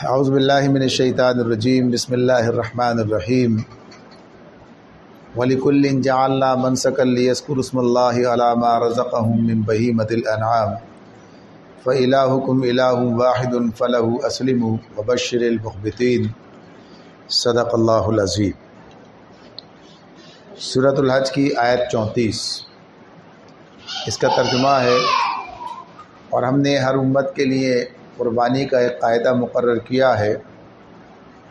اعوذ باللہ من الشیطان الرجیم، بسم اللہ الرحمن الرحیم۔ وَلِكُلٍّ جَعَلْنَا مَنْسَكًا لِيَذْكُرُوا اسْمَ اللَّهِ عَلَىٰ مَا رَزَقَهُم مِّن بَهِيمَةِ الْأَنْعَامِ فَإِلَٰهُكُمْ إِلَٰهٌ وَاحِدٌ فَلَهُ أَسْلِمُوا وَبَشِّرِ الْمُخْبِتِينَ۔ صدق اللہ العظیم۔ سورۃ الحج کی آیت 34 اس کا ترجمہ ہے، اور ہم نے ہر امت کے لیے قربانی کا ایک قاعدہ مقرر کیا ہے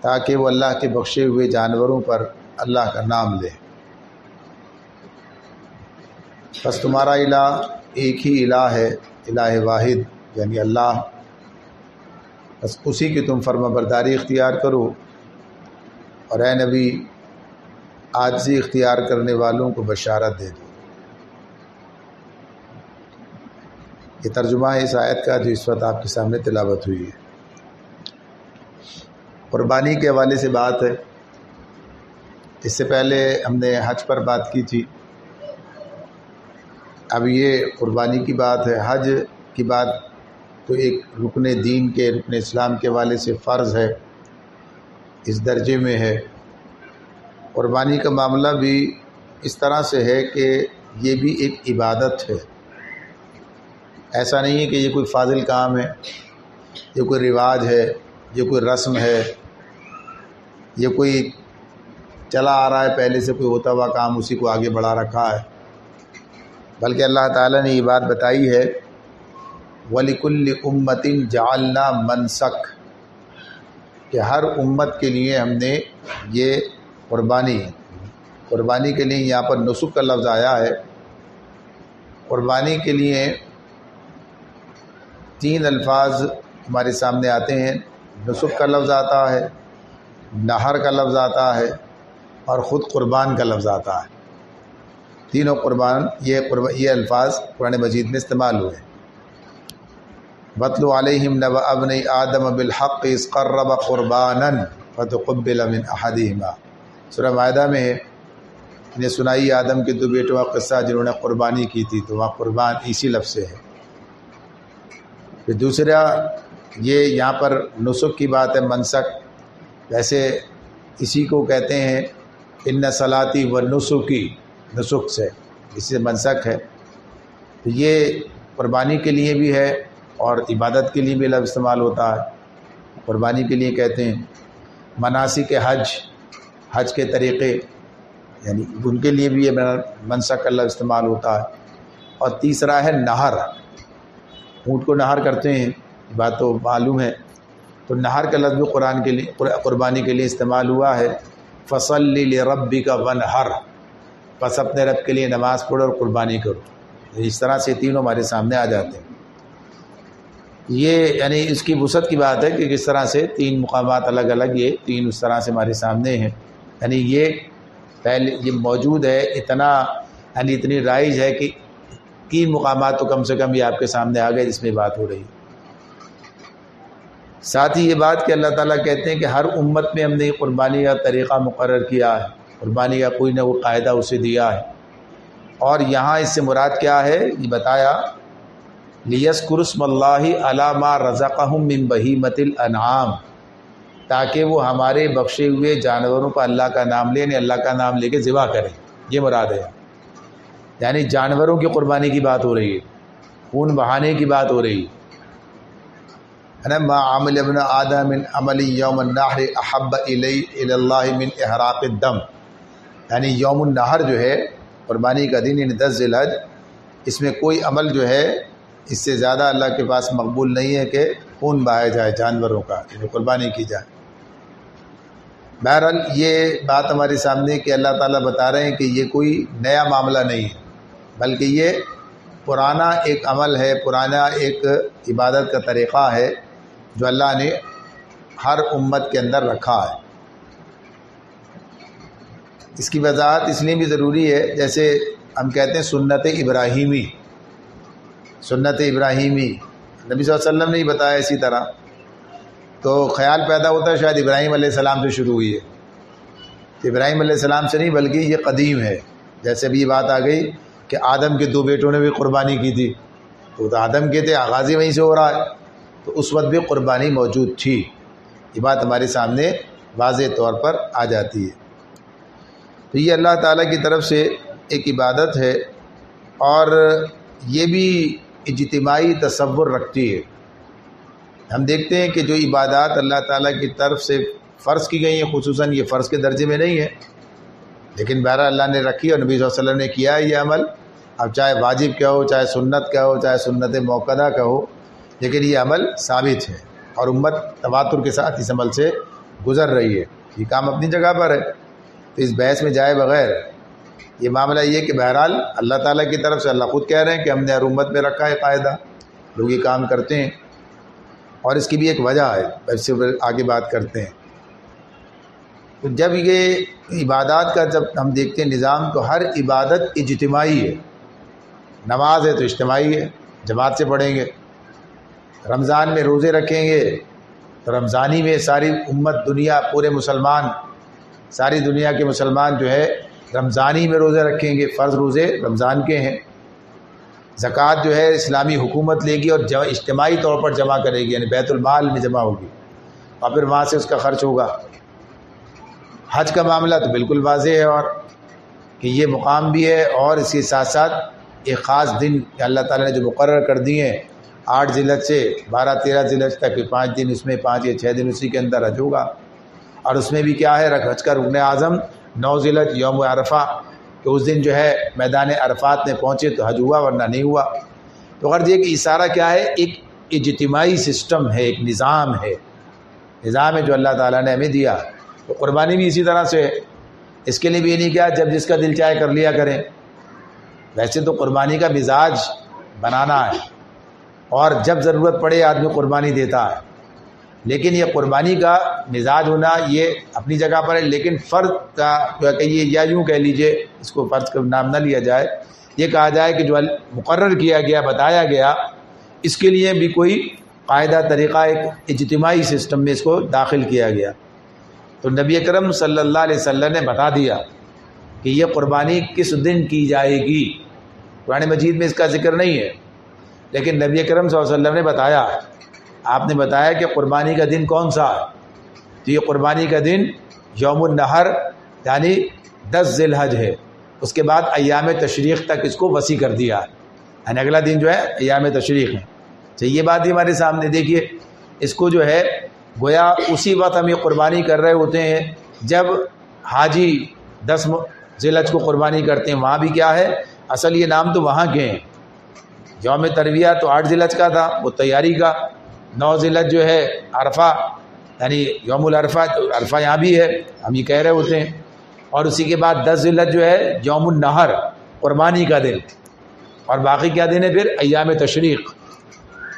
تاکہ وہ اللہ کے بخشے ہوئے جانوروں پر اللہ کا نام لے۔ بس تمہارا الہ ایک ہی الہ ہے، الہ واحد یعنی اللہ، بس اسی کی تم فرما برداری اختیار کرو، اور اے نبی عاجزی اختیار کرنے والوں کو بشارت دے دو۔ یہ ترجمہ ہے اس آیت کا جو اس وقت آپ کے سامنے تلاوت ہوئی ہے۔ قربانی کے حوالے سے بات ہے، اس سے پہلے ہم نے حج پر بات کی تھی، اب یہ قربانی کی بات ہے۔ حج کی بات تو ایک رکن دین کے، رکن اسلام کے حوالے سے فرض ہے، اس درجے میں ہے۔ قربانی کا معاملہ بھی اس طرح سے ہے کہ یہ بھی ایک عبادت ہے، ایسا نہیں ہے کہ یہ کوئی فاضل کام ہے، یہ کوئی رواج ہے، یہ کوئی رسم ہے، یہ کوئی چلا آ رہا ہے پہلے سے کوئی ہوتا ہوا کام، اسی کو آگے بڑھا رکھا ہے، بلکہ اللہ تعالیٰ نے یہ بات بتائی ہے وَلِكُلِّ أُمَّةٍ جَعَلْنَا مَنْسَكَ، کہ ہر امت کے لیے ہم نے یہ قربانی کے لیے یہاں پر نسک کا لفظ آیا ہے۔ قربانی کے لیے 3 الفاظ ہمارے سامنے آتے ہیں، نسک کا لفظ آتا ہے، نہر کا لفظ آتا ہے، اور خود قربان کا لفظ آتا ہے۔ تینوں قربان یہ الفاظ قرآن مجید میں استعمال ہوئے۔ وَاتْلُ عَلَيْهِمْ نَبَأَ ابْنَيْ آدَمَ بِالْحَقِّ إِذْ قَرَّبَ قُرْبَانًا فَتُقُبِّلَ مِنْ أَحَدِهِمَا۔ سورہ مائدہ میں ہے، انہیں سنائی آدم کے 2 بیٹوں کا قصہ جنہوں نے قربانی کی تھی، تو وہاں قربان اسی لفظ سے ہے۔ پھر دوسرا یہ یہاں پر نسک کی بات ہے، منسک، ویسے اسی کو کہتے ہیں ان صلاتی و نسکی، نسک سے اس سے منسک ہے۔ تو یہ قربانی کے لیے بھی ہے اور عبادت کے لیے بھی لفظ استعمال ہوتا ہے۔ قربانی کے لیے کہتے ہیں مناسک حج کے طریقے، یعنی ان کے لیے بھی یہ منسک کا لفظ استعمال ہوتا ہے۔ اور تیسرا ہے نہر، اونٹ کو نہر کرتے ہیں، یہ بات تو معلوم ہے، تو نہر کا لفظ بھی قربانی کے لیے استعمال ہوا ہے۔ فَصَلِّ لِرَبِّكَ وَانْحَرْ، بس اپنے رب کے لیے نماز پڑھو اور قربانی کرو۔ اس طرح سے تینوں ہمارے سامنے آ جاتے ہیں۔ یہ یعنی اس کی وسعت کی بات ہے کہ کس طرح سے 3 مقامات الگ الگ، یہ 3 اس طرح سے ہمارے سامنے ہیں، یعنی یہ پہلے یہ موجود ہے، یعنی اتنی رائج ہے کہ 3 مقامات تو کم سے کم یہ آپ کے سامنے آ گئے جس میں بات ہو رہی ہے۔ ساتھ ہی یہ بات کہ اللہ تعالیٰ کہتے ہیں کہ ہر امت میں ہم نے قربانی کا طریقہ مقرر کیا ہے، قربانی کا کوئی نہ کوئی قاعدہ اسے دیا ہے، اور یہاں اس سے مراد کیا ہے یہ بتایا، لِيَذْكُرُوا اسْمَ اللَّهِ عَلَىٰ مَا رَزَقَهُم مِّن بَهِيمَةِ الْأَنْعَامِ، تاکہ وہ ہمارے بخشے ہوئے جانوروں پر اللہ کا نام لیں، یعنی اللہ کا نام لے کے ذبح کریں، یہ مراد ہے۔ یعنی جانوروں کی قربانی کی بات ہو رہی ہے، خون بہانے کی بات ہو رہی ہے۔ مَا عَمِلَ ابْنُ آدَمَ مِنْ عَمَلٍ يَوْمَ النَّحْرِ أَحَبَّ إِلَى اللَّهِ مِنْ إِحْرَاقِ الدَّمِ، یعنی یوم النحر جو ہے قربانی کا دن، یعنی 10 ذی الحج، اس میں کوئی عمل جو ہے اس سے زیادہ اللہ کے پاس مقبول نہیں ہے کہ خون بہایا جائے جانوروں کا، یعنی قربانی کی جائے۔ بہرحال یہ بات ہمارے سامنے کہ اللہ تعالیٰ بتا رہے ہیں کہ یہ کوئی نیا معاملہ نہیں ہے، بلکہ یہ پرانا ایک عمل ہے، پرانا ایک عبادت کا طریقہ ہے جو اللہ نے ہر امت کے اندر رکھا ہے۔ اس کی وضاحت اس لیے بھی ضروری ہے، جیسے ہم کہتے ہیں سنت ابراہیمی، سنت ابراہیمی نبی صلی اللہ علیہ وسلم نے ہی بتایا اسی طرح، تو خیال پیدا ہوتا ہے شاید ابراہیم علیہ السلام سے شروع ہوئی ہے۔ ابراہیم علیہ السلام سے نہیں، بلکہ یہ قدیم ہے، جیسے ابھی بات آ گئی کہ آدم کے 2 بیٹوں نے بھی قربانی کی تھی، تو آدم کے تھے، آغاز ہی وہیں سے ہو رہا ہے، تو اس وقت بھی قربانی موجود تھی۔ یہ بات ہمارے سامنے واضح طور پر آ جاتی ہے۔ تو یہ اللہ تعالیٰ کی طرف سے ایک عبادت ہے، اور یہ بھی اجتماعی تصور رکھتی ہے۔ ہم دیکھتے ہیں کہ جو عبادات اللہ تعالیٰ کی طرف سے فرض کی گئی ہیں، خصوصاً یہ فرض کے درجے میں نہیں ہے، لیکن بہرحال اللہ نے رکھی اور نبی صلی اللہ علیہ وسلم نے کیا ہے یہ عمل، اب چاہے واجب کیا ہو، چاہے سنت کیا ہو، چاہے سنت موقدہ کا ہو، لیکن یہ عمل ثابت ہے اور امت تواتر کے ساتھ اس عمل سے گزر رہی ہے۔ یہ کام اپنی جگہ پر ہے، تو اس بحث میں جائے بغیر یہ معاملہ یہ کہ بہرحال اللہ تعالیٰ کی طرف سے اللہ خود کہہ رہے ہیں کہ ہم نے ہر امت میں رکھا ہے قاعدہ، لوگ یہ کام کرتے ہیں، اور اس کی بھی ایک وجہ ہے، اس سے آگے بات کرتے ہیں۔ تو جب یہ عبادات کا جب ہم دیکھتے ہیں نظام، تو ہر عبادت اجتماعی ہے۔ نماز ہے تو اجتماعی ہے، جماعت سے پڑھیں گے۔ رمضان میں روزے رکھیں گے تو رمضانی میں ساری امت، دنیا، پورے مسلمان، ساری دنیا کے مسلمان جو ہے رمضانی میں روزے رکھیں گے، فرض روزے رمضان کے ہیں۔ زکوٰۃ جو ہے اسلامی حکومت لے گی اور اجتماعی طور پر جمع کرے گی، یعنی بیت المال میں جمع ہوگی، اور پھر وہاں سے اس کا خرچ ہوگا۔ حج کا معاملہ تو بالکل واضح ہے، اور کہ یہ مقام بھی ہے، اور اس کے ساتھ ساتھ ایک خاص دن کہ اللہ تعالیٰ نے جو مقرر کر دیے ہیں، 8 ذی الحجہ سے 12-13 ذی الحجہ تک 5 دن، اس میں 5 یا 6 دن اسی کے اندر حج ہوگا، اور اس میں بھی کیا ہے، حج کا رکن اعظم 9 ذی الحجہ یوم عرفہ، کہ اس دن جو ہے میدان عرفات میں پہنچے تو حج ہوا، ورنہ نہیں ہوا۔ تو غرض یہ کہ اشارہ کیا ہے، ایک اجتماعی سسٹم ہے، ایک نظام ہے، نظام ہے جو اللہ تعالیٰ نے ہمیں دیا۔ تو قربانی بھی اسی طرح سے ہے، اس کے لیے بھی یہ نہیں کیا جب جس کا دل چاہے کر لیا کریں۔ ویسے تو قربانی کا مزاج بنانا ہے، اور جب ضرورت پڑے آدمی قربانی دیتا ہے، لیکن یہ قربانی کا مزاج ہونا یہ اپنی جگہ پر ہے، لیکن فرض کا کہیے یا یوں کہہ لیجئے، اس کو فرض کا نام نہ لیا جائے، یہ کہا جائے کہ جو مقرر کیا گیا، بتایا گیا، اس کے لیے بھی کوئی قاعدہ طریقہ ایک اجتماعی سسٹم میں اس کو داخل کیا گیا۔ تو نبی اکرم صلی اللہ علیہ وسلم نے بتا دیا کہ یہ قربانی کس دن کی جائے گی۔ قرآن مجید میں اس کا ذکر نہیں ہے، لیکن نبی اکرم صلی اللہ علیہ وسلم نے بتایا، آپ نے بتایا کہ قربانی کا دن کون سا ہے۔ تو یہ قربانی کا دن یوم النحر یعنی 10 ذی الحجہ ہے، اس کے بعد ایام تشریق تک اس کو وسیع کر دیا ہے، یعنی اگلا دن جو ہے ایام تشریق ہے۔ تو یہ بات ہی ہمارے سامنے دیکھیے، اس کو جو ہے گویا اسی وقت ہم یہ قربانی کر رہے ہوتے ہیں جب حاجی 10 ذی الحجہ کو قربانی کرتے ہیں۔ وہاں بھی کیا ہے، اصل یہ نام تو وہاں کے ہیں۔ یوم ترویہ تو 8 ذی الحجہ کا تھا، وہ تیاری کا۔ 9 ذی الحجہ جو ہے عرفہ یعنی یوم العرفہ، عرفہ یہاں بھی ہے، ہم یہ کہہ رہے ہوتے ہیں۔ اور اسی کے بعد 10 ذی الحجہ جو ہے یوم النحر، قربانی کا دن، اور باقی کیا دن ہے پھر ایام تشریق۔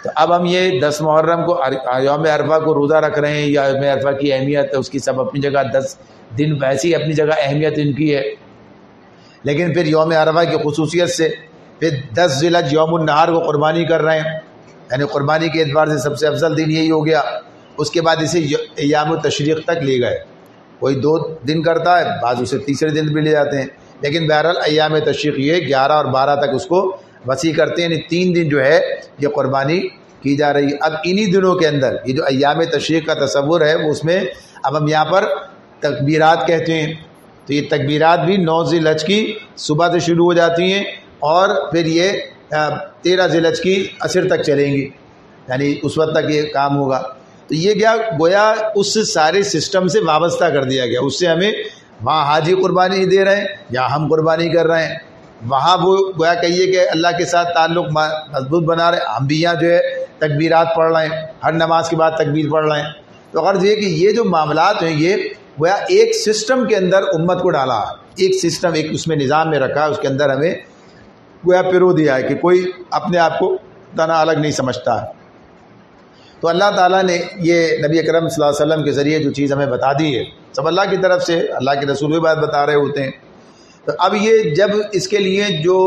تو اب ہم یہ 10 محرم کو یوم عرفہ کو روزہ رکھ رہے ہیں، یا یوم عرفہ کی اہمیت ہے، اس کی سب اپنی جگہ 10 دن ویسی اپنی جگہ اہمیت ان کی ہے، لیکن پھر یوم عرفہ کی خصوصیت سے پھر 10 ذی الحجہ یوم النحر کو قربانی کر رہے ہیں، یعنی قربانی کے اعتبار سے سب سے افضل دن یہی ہو گیا۔ اس کے بعد اسے ایام التشریق تک لے گئے، کوئی 2 دن کرتا ہے، بعض اسے تیسرے دن بھی لے جاتے ہیں، لیکن بہرحال ایام تشریق یہ 11 اور 12 تک اس کو وسیع کرتے ہیں، یعنی 3 دن جو ہے یہ قربانی کی جا رہی ہے۔ اب انہی دنوں کے اندر یہ جو ایام تشریق کا تصور ہے، وہ اس میں اب ہم یہاں پر تکبیرات کہتے ہیں، تو یہ تکبیرات بھی 9 ذی الحجہ کی صبح سے شروع ہو جاتی ہیں، اور پھر یہ 13 ذی الحجہ کی عصر تک چلیں گی، یعنی اس وقت تک یہ کام ہوگا۔ تو یہ کیا گویا اس سارے سسٹم سے وابستہ کر دیا گیا، اس سے ہمیں وہاں حاجی قربانی دے رہے ہیں یا ہم قربانی کر رہے ہیں، وہاں وہ گویا کہیے کہ اللہ کے ساتھ تعلق مضبوط بنا رہے ہیں، ہم بھی یہاں جو ہے تکبیرات پڑھ رہے ہیں، ہر نماز کے بعد تکبیر پڑھ رہے ہیں۔ تو غرض یہ کہ یہ جو معاملات ہیں یہ گویا ایک سسٹم کے اندر امت کو ڈالا ہے، ایک سسٹم، ایک اس میں نظام میں رکھا ہے، اس کے اندر ہمیں گویا پیرو دیا ہے کہ کوئی اپنے آپ کو تنہا الگ نہیں سمجھتا ہے۔ تو اللہ تعالیٰ نے یہ نبی اکرم صلی اللہ علیہ وسلم کے ذریعے جو چیز ہمیں بتا دی ہے، سب اللہ کی طرف سے، اللہ کے رسول بھی بات بتا رہے ہوتے ہیں۔ تو اب یہ جب اس کے لیے جو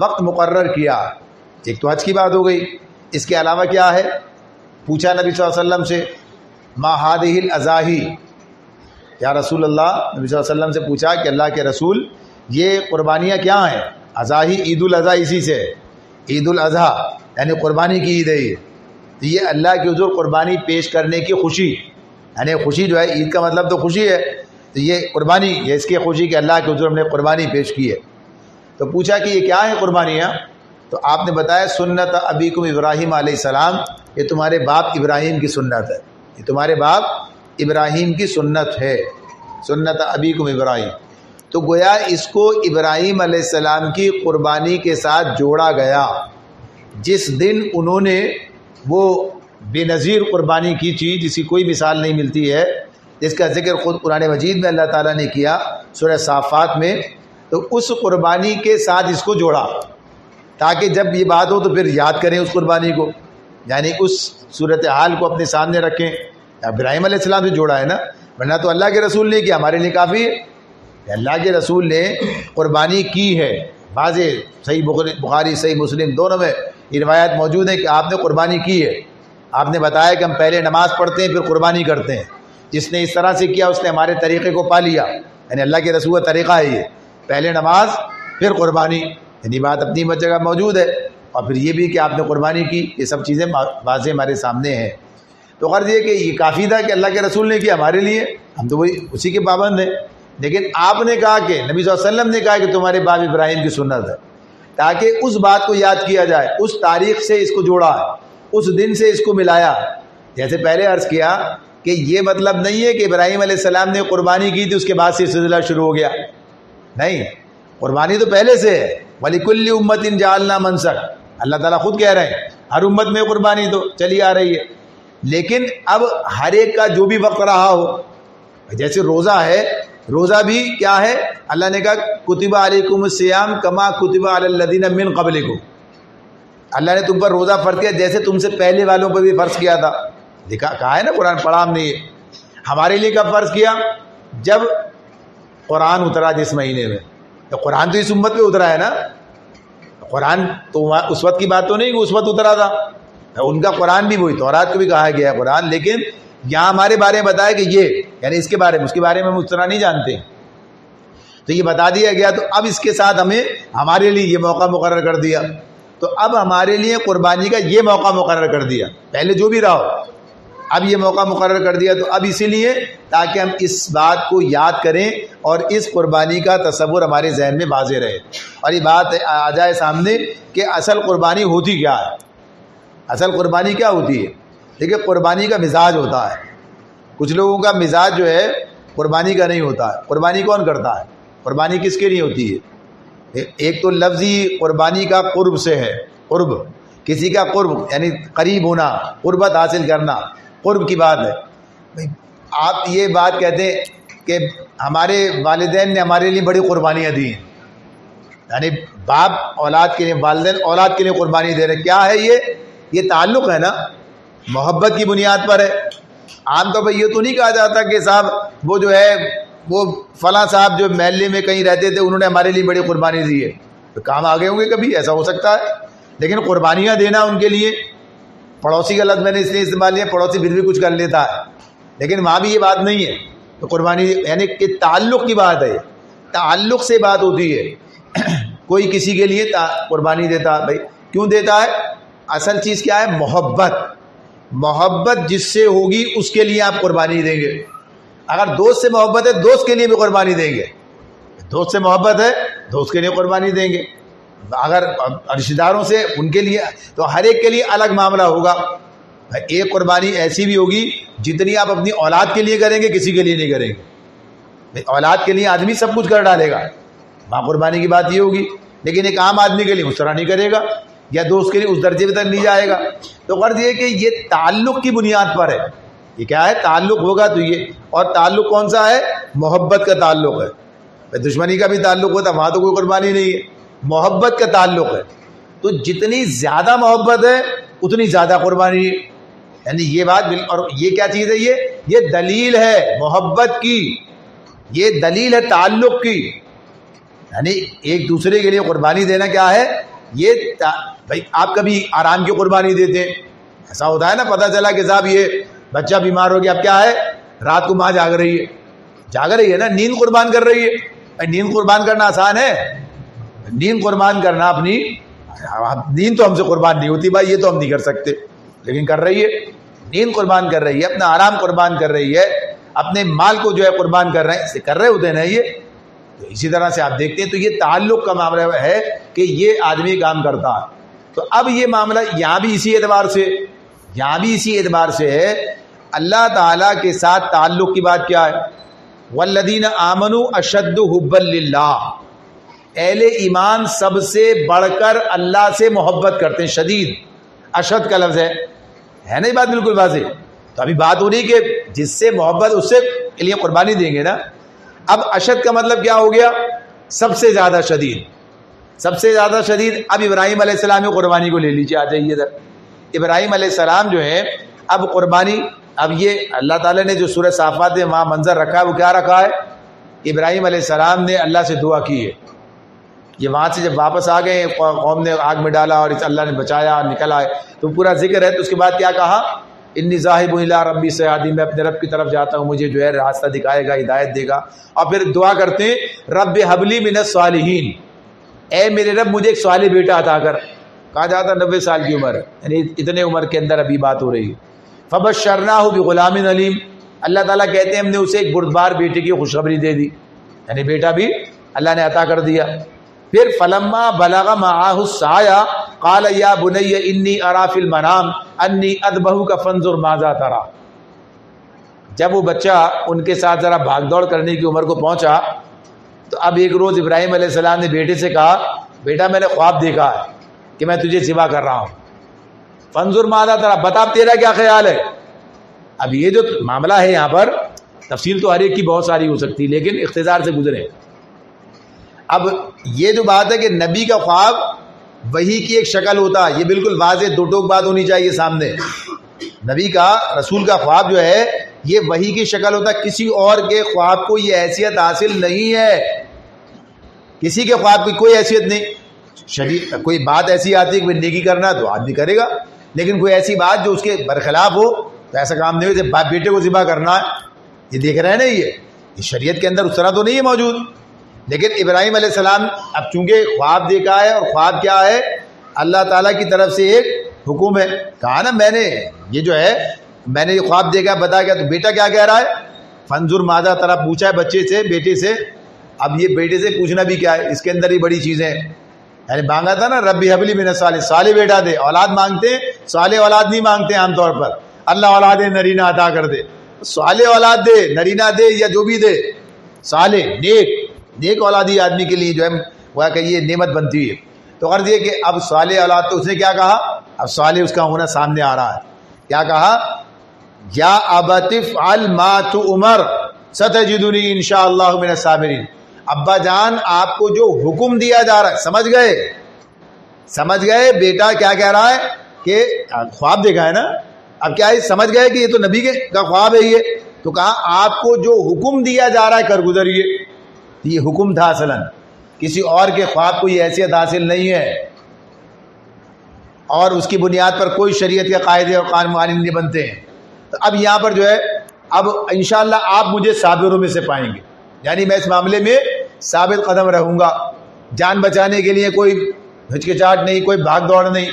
وقت مقرر کیا، ایک تو حج کی بات ہو گئی، اس کے علاوہ کیا ہے، پوچھا نبی صلی اللہ علیہ وسلم سے ما هذه الاضاحی، یا رسول اللہ، نبی صلی اللہ علیہ وسلم سے پوچھا کہ اللہ کے رسول یہ قربانیاں کیا ہیں؟ اضحی، عید الاضحیٰ اسی سے ہے، عید الاضحیٰ یعنی قربانی کی عید ہے یہ. تو یہ اللہ کے حضور قربانی پیش کرنے کی خوشی، یعنی خوشی جو ہے، عید کا مطلب تو خوشی ہے، تو یہ قربانی، یہ اس کی خوشی کہ اللہ کے حضور ہم نے قربانی پیش کی ہے. تو پوچھا کہ یہ کیا ہے قربانیاں؟ تو آپ نے بتایا سنت ابیکم ابراہیم علیہ السلام، یہ تمہارے باپ ابراہیم کی سنت ہے، یہ تمہارے باپ ابراہیم کی سنت ہے، سنت ابیکم ابراہیم. تو گویا اس کو ابراہیم علیہ السلام کی قربانی کے ساتھ جوڑا گیا، جس دن انہوں نے وہ بے نظیر قربانی کی تھی جس کی کوئی مثال نہیں ملتی ہے، جس کا ذکر خود قرآن مجید میں اللہ تعالیٰ نے کیا سورہ صافات میں. تو اس قربانی کے ساتھ اس کو جوڑا تاکہ جب یہ بات ہو تو پھر یاد کریں اس قربانی کو، یعنی اس صورتحال کو اپنے سامنے رکھیں. ابراہیم علیہ السلام سے جوڑا ہے نا، ورنہ تو اللہ کے رسول نے کیا، ہمارے لیے کافی ہے. اللہ کے رسول نے قربانی کی ہے، واضح صحیح بخاری صحیح مسلم دونوں میں یہ روایات موجود ہیں کہ آپ نے قربانی کی ہے. آپ نے بتایا کہ ہم پہلے نماز پڑھتے ہیں پھر قربانی کرتے ہیں. جس نے اس طرح سے کیا اس نے ہمارے طریقے کو پا لیا، یعنی اللہ کے رسول کا طریقہ ہے یہ، پہلے نماز پھر قربانی، یعنی بات اپنی جگہ موجود ہے. اور پھر یہ بھی کہ آپ نے قربانی کی، یہ سب چیزیں واضح ہمارے سامنے ہیں. تو غرض یہ کہ یہ کافی تھا کہ اللہ کے رسول نے کیا ہمارے لیے، ہم تو وہی اسی کے پابند ہیں. لیکن آپ نے کہا کہ نبی صلی اللہ علیہ وسلم نے کہا کہ تمہارے باپ ابراہیم کی سنت ہے، تاکہ اس بات کو یاد کیا جائے، اس تاریخ سے اس کو جوڑا، اس دن سے اس کو ملایا. جیسے پہلے عرض کیا کہ یہ مطلب نہیں ہے کہ ابراہیم علیہ السلام نے قربانی کی تھی اس کے بعد سے سلسلہ شروع ہو گیا، نہیں، قربانی تو پہلے سے ہے. وَلِكُلِّ أُمَّةٍ جَعَلْنَا مَنسَكًا، اللہ تعالیٰ خود کہہ رہے ہیں ہر امت میں قربانی تو چلی آ رہی ہے. لیکن اب ہر ایک کا جو بھی وقت رہا ہو، جیسے روزہ ہے، روزہ بھی کیا ہے، اللہ نے کہا کتب علیکم الصیام کما کتب علی الذین من قبلکم، اللہ نے تم پر روزہ فرض کیا جیسے تم سے پہلے والوں پر بھی فرض کیا تھا. کہا ہے نا قرآن، پڑھا ہم نے یہ. ہمارے لیے کب فرض کیا؟ جب قرآن اترا جس مہینے میں. تو قرآن تو اس امت پہ اترا ہے نا، قرآن تو اس وقت کی بات تو نہیں کہ اس وقت اترا تھا، ان کا قرآن بھی وہی، تورات کو بھی کہا گیا ہے قرآن، لیکن یہاں ہمارے بارے میں بتایا کہ یہ، یعنی اس کے بارے میں، اس کے بارے میں ہم اس طرح نہیں جانتے، تو یہ بتا دیا گیا. تو اب اس کے ساتھ ہمیں ہمارے لیے یہ موقع مقرر کر دیا. تو اب ہمارے لیے قربانی کا یہ موقع مقرر کر دیا، پہلے جو بھی رہا ہو اب یہ موقع مقرر کر دیا. تو اب اسی لیے تاکہ ہم اس بات کو یاد کریں اور اس قربانی کا تصور ہمارے ذہن میں واضح رہے، اور یہ بات آ جائے سامنے کہ اصل قربانی ہوتی کیا ہے. اصل قربانی کیا ہوتی ہے؟ دیکھیں قربانی کا مزاج ہوتا ہے. کچھ لوگوں کا مزاج جو ہے قربانی کا نہیں ہوتا ہے. قربانی کون کرتا ہے؟ قربانی کس کے لیے ہوتی ہے؟ ایک تو لفظی قربانی کا قرب سے ہے، قرب، کسی کا قرب یعنی قریب ہونا، قربت حاصل کرنا، قرب کی بات ہے. آپ یہ بات کہتے ہیں کہ ہمارے والدین نے ہمارے لیے بڑی قربانیاں دی ہیں، یعنی باپ اولاد کے لیے، والدین اولاد کے لیے قربانی دے رہے. کیا ہے یہ تعلق ہے نا، محبت کی بنیاد پر ہے. عام طور پر یہ تو نہیں کہا جاتا کہ صاحب وہ جو ہے وہ فلاں صاحب جو محلے میں کہیں رہتے تھے انہوں نے ہمارے لیے بڑی قربانی دی ہے. تو کام آگے ہوں گے کبھی، ایسا ہو سکتا ہے. لیکن قربانیاں دینا ان کے لیے، پڑوسی کا لفظ میں نے اس لیے استعمال کیا، پڑوسی پھر بھی کچھ کر لیتا ہے، لیکن وہاں بھی یہ بات نہیں ہے. تو قربانی یعنی کہ تعلق کی بات ہے، تعلق سے بات ہوتی ہے. کوئی کسی کے لیے قربانی دیتا، بھائی کیوں دیتا ہے؟ اصل چیز کیا ہے؟ محبت. محبت جس سے ہوگی اس کے لیے آپ قربانی دیں گے. اگر دوست سے محبت ہے دوست کے لیے بھی قربانی دیں گے، دوست سے محبت ہے دوست کے لیے قربانی دیں گے. اگر رشتہ داروں سے ان کے لیے، تو ہر ایک کے لیے الگ معاملہ ہوگا. ایک قربانی ایسی بھی ہوگی جتنی آپ اپنی اولاد کے لیے کریں گے کسی کے لیے نہیں کریں گے. اولاد کے لیے آدمی سب کچھ کر ڈالے گا، وہاں قربانی کی بات یہ ہوگی. لیکن ایک عام آدمی کے لیے اس طرح نہیں کرے گا، یا دوست کے لیے اس درجے تک نہیں جائے گا. تو غرض یہ کہ یہ تعلق کی بنیاد پر ہے. یہ کیا ہے؟ تعلق ہوگا تو یہ، اور تعلق کون سا ہے؟ محبت کا تعلق ہے. دشمنی کا بھی تعلق ہوتا، وہاں تو کوئی قربانی نہیں ہے، محبت کا تعلق ہے. تو جتنی زیادہ محبت ہے اتنی زیادہ قربانی ہے. یعنی یہ بات، اور یہ کیا چیز ہے؟ یہ دلیل ہے محبت کی، یہ دلیل ہے تعلق کی. یعنی ایک دوسرے کے لیے قربانی دینا کیا ہے؟ یہ بھائی آپ کبھی آرام کی قربانی دیتے ہیں، ایسا ہوتا ہے نا، پتہ چلا کہ صاحب یہ بچہ بیمار ہو گیا، اب کیا ہے؟ رات کو ماں جاگ رہی ہے نا، نیند قربان کر رہی ہے. نیند قربان کرنا آسان ہے؟ نیند قربان کرنا اپنی نیند تو ہم سے قربان نہیں ہوتی بھائی، یہ تو ہم نہیں کر سکتے، لیکن کر رہی ہے، نیند قربان کر رہی ہے، اپنا آرام قربان کر رہی ہے، اپنے مال کو جو ہے قربان کر رہے ہیں، اسے کر رہے ہوتے ہیں نا یہ. تو اسی طرح سے آپ دیکھتے ہیں تو یہ تعلق کا معاملہ ہے کہ یہ آدمی کام کرتا ہے. تو اب یہ معاملہ یہاں بھی اسی اعتبار سے ہے اللہ تعالیٰ کے ساتھ تعلق کی بات کیا ہے؟ والذین آمنوا اشد حبا للہ، اہل ایمان سب سے بڑھ کر اللہ سے محبت کرتے ہیں. شدید اشد کا لفظ ہے نا، یہ بات بالکل واضح. تو ابھی بات ہو رہی کہ جس سے محبت اس سے کے لیے قربانی دیں گے نا. اب اشد کا مطلب کیا ہو گیا؟ سب سے زیادہ شدید، سب سے زیادہ شدید. اب ابراہیم علیہ السلام کی قربانی کو لے لیجیے، آ جائیے ادھر. ابراہیم علیہ السلام جو ہے اب قربانی، اب یہ اللہ تعالیٰ نے جو سورہ صافات میں وہاں منظر رکھا ہے وہ کیا رکھا ہے؟ ابراہیم علیہ السلام نے اللہ سے دعا کی ہے. یہ وہاں سے جب واپس آ گئے، قوم نے آگ میں ڈالا اور اللہ نے بچایا اور نکل آئے، تو پورا ذکر ہے. تو اس کے بعد کیا کہا؟ انی ذاہب الی ربی سیہدین، میں اپنے رب کی طرف جاتا ہوں، مجھے جو ہے راستہ دکھائے گا، ہدایت دے گا. اور پھر دعا کرتے ہیں رب ھب لی من الصالحین، اے میرے رب مجھے ایک صالح بیٹا عطا کر. کہا جاتا 90 سال کی عمر، یعنی اتنے عمر کے اندر ابھی بات ہو رہی ہے. فبشرناہ بغلام علیم، اللہ تعالیٰ کہتے ہیں ہم نے اسے ایک بردبار بیٹے کی خوشخبری دے دی، یعنی بیٹا بھی اللہ نے عطا کر دیا. پھر فلما بلغ معه السعی قال یا بنی انی اری فی المنام انی اذبحک فانظر ماذا تری. جب وہ بچہ ان کے ساتھ ذرا بھاگ دوڑ کرنے کی عمر کو پہنچا تو اب ایک روز ابراہیم علیہ السلام نے بیٹے سے کہا بیٹا میں نے خواب دیکھا ہے کہ میں تجھے ذبح کر رہا ہوں. فانظر ماذا تری، بتا تیرا کیا خیال ہے. اب یہ جو معاملہ ہے یہاں پر تفصیل تو ہر ایک کی بہت ساری ہو سکتی لیکن اختصار سے گزرے. اب یہ جو بات ہے کہ نبی کا خواب وحی کی ایک شکل ہوتا ہے، یہ بالکل واضح دو ٹوک بات ہونی چاہیے سامنے. نبی کا رسول کا خواب جو ہے یہ وحی کی شکل ہوتا ہے، کسی اور کے خواب کو یہ حیثیت حاصل نہیں ہے، کسی کے خواب کی کوئی حیثیت نہیں. شریع کوئی بات ایسی آتی ہے کہ نیکی کرنا تو آدمی کرے گا، لیکن کوئی ایسی بات جو اس کے برخلاف ہو تو ایسا کام نہیں ہو. بیٹے کو ذبح کرنا ہے، یہ دیکھ رہے ہیں نا، یہ شریعت کے اندر اس طرح تو نہیں ہے موجود. لیکن ابراہیم علیہ السلام اب چونکہ خواب دیکھا ہے، اور خواب کیا ہے؟ اللہ تعالیٰ کی طرف سے ایک حکم ہے. کہا نا میں نے یہ جو ہے میں نے یہ خواب دیکھا، بتا گیا. تو بیٹا کیا کہہ رہا ہے؟ فانظر ماذا تری، پوچھا ہے بچے سے، بیٹے سے. اب یہ بیٹے سے پوچھنا بھی کیا ہے، اس کے اندر ہی بڑی چیزیں ہیں. یعنی مانگا تھا نا رب ھب لی من الصالحین، صالح بیٹا دے. اولاد مانگتے ہیں، صالح اولاد نہیں مانگتے عام طور پر. اللہ اولاد نرینہ عطا کر دے، صالح اولاد دے، نرینہ دے یا جو بھی دے، صالح نیک اولادی آدمی کے لیے جو ہے وہ کہ یہ نعمت بنتی ہے. تو غرض یہ کہ اب صالح اولاد، تو اس نے کیا کہا؟ اب صالح اس کا ہونا سامنے آ رہا ہے. کیا کہا؟ یا ابت افعل ما تؤمر ستجدنی انشاءاللہ من الصابرین. ابا جان آپ کو جو حکم دیا جا رہا ہے، سمجھ گئے بیٹا کیا کہہ رہا ہے کہ خواب دیکھا ہے نا. اب کیا ہے، سمجھ گئے کہ یہ تو نبی کا خواب ہے. یہ تو کہا آپ کو جو حکم دیا جا رہا ہے کر گزریے. یہ حکم تھا اصلاً، کسی اور کے خواب کو یہ حیثیت حاصل نہیں ہے، اور اس کی بنیاد پر کوئی شریعت کے قاعدے اور قوانین نہیں بنتے ہیں. تو اب یہاں پر جو ہے اب انشاءاللہ آپ مجھے صابروں میں سے پائیں گے، یعنی میں اس معاملے میں ثابت قدم رہوں گا. جان بچانے کے لیے کوئی ہچکچاہٹ نہیں، کوئی بھاگ دوڑ نہیں.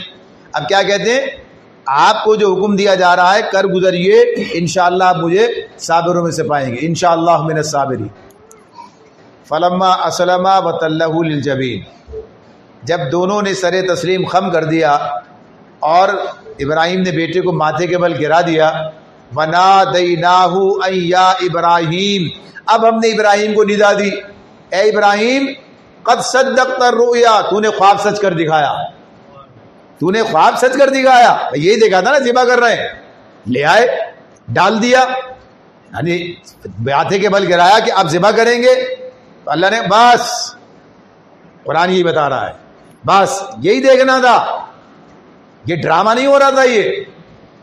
اب کیا کہتے ہیں؟ آپ کو جو حکم دیا جا رہا ہے کر گزریے، انشاءاللہ آپ مجھے صابروں میں سے پائیں گے، انشاءاللہ من الصابرین. فلما اسلما وتلہ للجبین، جب دونوں نے سر تسلیم خم کر دیا اور ابراہیم نے بیٹے کو ماتھے کے بل گرا دیا. ونادیناہ ان یا ابراہیم، اب ہم نے ابراہیم کو ندا دی، اے ابراہیم قد صدقت الرؤیا، تو نے خواب سچ کر دکھایا، تو نے خواب سچ کر دکھایا. یہی دیکھا تھا نا ذبح کر رہے ہیں، لے آئے ڈال دیا، یعنی ماتھے کے بل گرایا کہ اب ذبح کریں گے. تو اللہ نے بس، قرآن یہی بتا رہا ہے، بس یہی دیکھنا تھا، یہ ڈرامہ نہیں ہو رہا تھا. یہ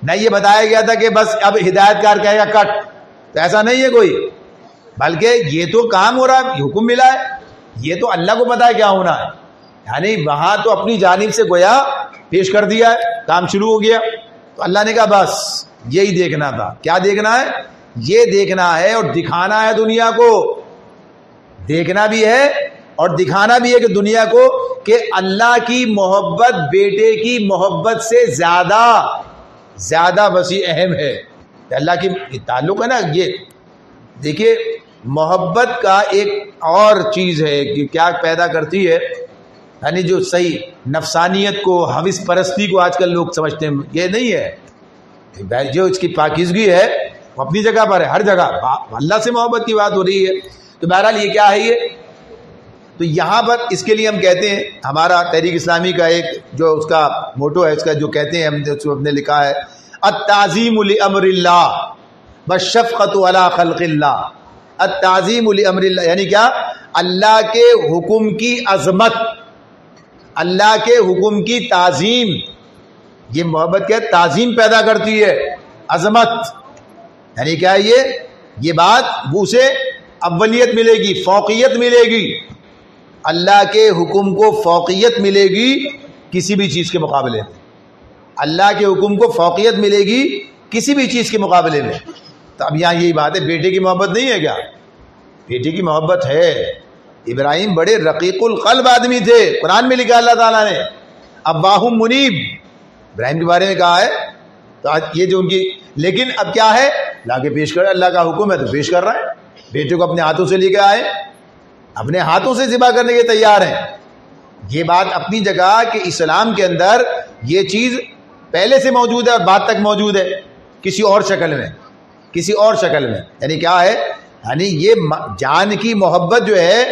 نہ یہ بتایا گیا تھا کہ بس اب ہدایت کار کہے گا کٹ، تو ایسا نہیں ہے کوئی، بلکہ یہ تو کام ہو رہا ہے، حکم ملا ہے، یہ تو اللہ کو پتا ہے کیا ہونا ہے. یعنی وہاں تو اپنی جانب سے گویا پیش کر دیا ہے، کام شروع ہو گیا. تو اللہ نے کہا بس یہی دیکھنا تھا. کیا دیکھنا ہے؟ یہ دیکھنا ہے اور دکھانا ہے دنیا کو، دیکھنا بھی ہے اور دکھانا بھی ہے کہ دنیا کو کہ اللہ کی محبت بیٹے کی محبت سے زیادہ وسیع اہم ہے. اللہ کی تعلق ہے نا. یہ دیکھیے محبت کا ایک اور چیز ہے کہ کیا پیدا کرتی ہے, یعنی جو صحیح نفسانیت کو, حوث پرستی کو آج کل لوگ سمجھتے ہیں, یہ نہیں ہے. جو اس کی پاکیزگی ہے وہ اپنی جگہ پر ہے, ہر جگہ اللہ سے محبت کی بات ہو رہی ہے. تو بہرحال یہ کیا ہے, یہ تو یہاں پر اس کے لیے ہم کہتے ہیں, ہمارا تحریک اسلامی کا ایک جو اس کا موٹو ہے, اس کا جو کہتے ہیں ہم نے لکھا ہے التعظیم لامر اللہ والشفقۃ علی خلق اللہ. التعظیم لامر اللہ یعنی کیا, اللہ کے حکم کی عظمت, اللہ کے حکم کی تعظیم. یہ محبت کیا تعظیم پیدا کرتی ہے, عظمت. یعنی کیا ہے یہ بات وہ اسے اولیت ملے گی, فوقیت ملے گی. اللہ کے حکم کو فوقیت ملے گی کسی بھی چیز کے مقابلے میں. اللہ کے حکم کو فوقیت ملے گی کسی بھی چیز کے مقابلے میں. تو اب یہاں یہی بات ہے, بیٹے کی محبت نہیں ہے کیا؟ بیٹے کی محبت ہے. ابراہیم بڑے رقیق القلب آدمی تھے, قرآن میں لکھا اللہ تعالیٰ نے اباہم منیب, ابراہیم کے بارے میں کہا ہے. تو یہ جو ان کی, لیکن اب کیا ہے, لا کے پیش کر, اللہ کا حکم ہے تو پیش کر رہا ہے. بیٹے کو اپنے ہاتھوں سے لے کے آئے, اپنے ہاتھوں سے ذبح کرنے کے تیار ہیں. یہ بات اپنی جگہ کہ اسلام کے اندر یہ چیز پہلے سے موجود ہے اور بعد تک موجود ہے, کسی اور شکل میں, کسی اور شکل میں. یعنی کیا ہے, یعنی یہ جان کی محبت جو ہے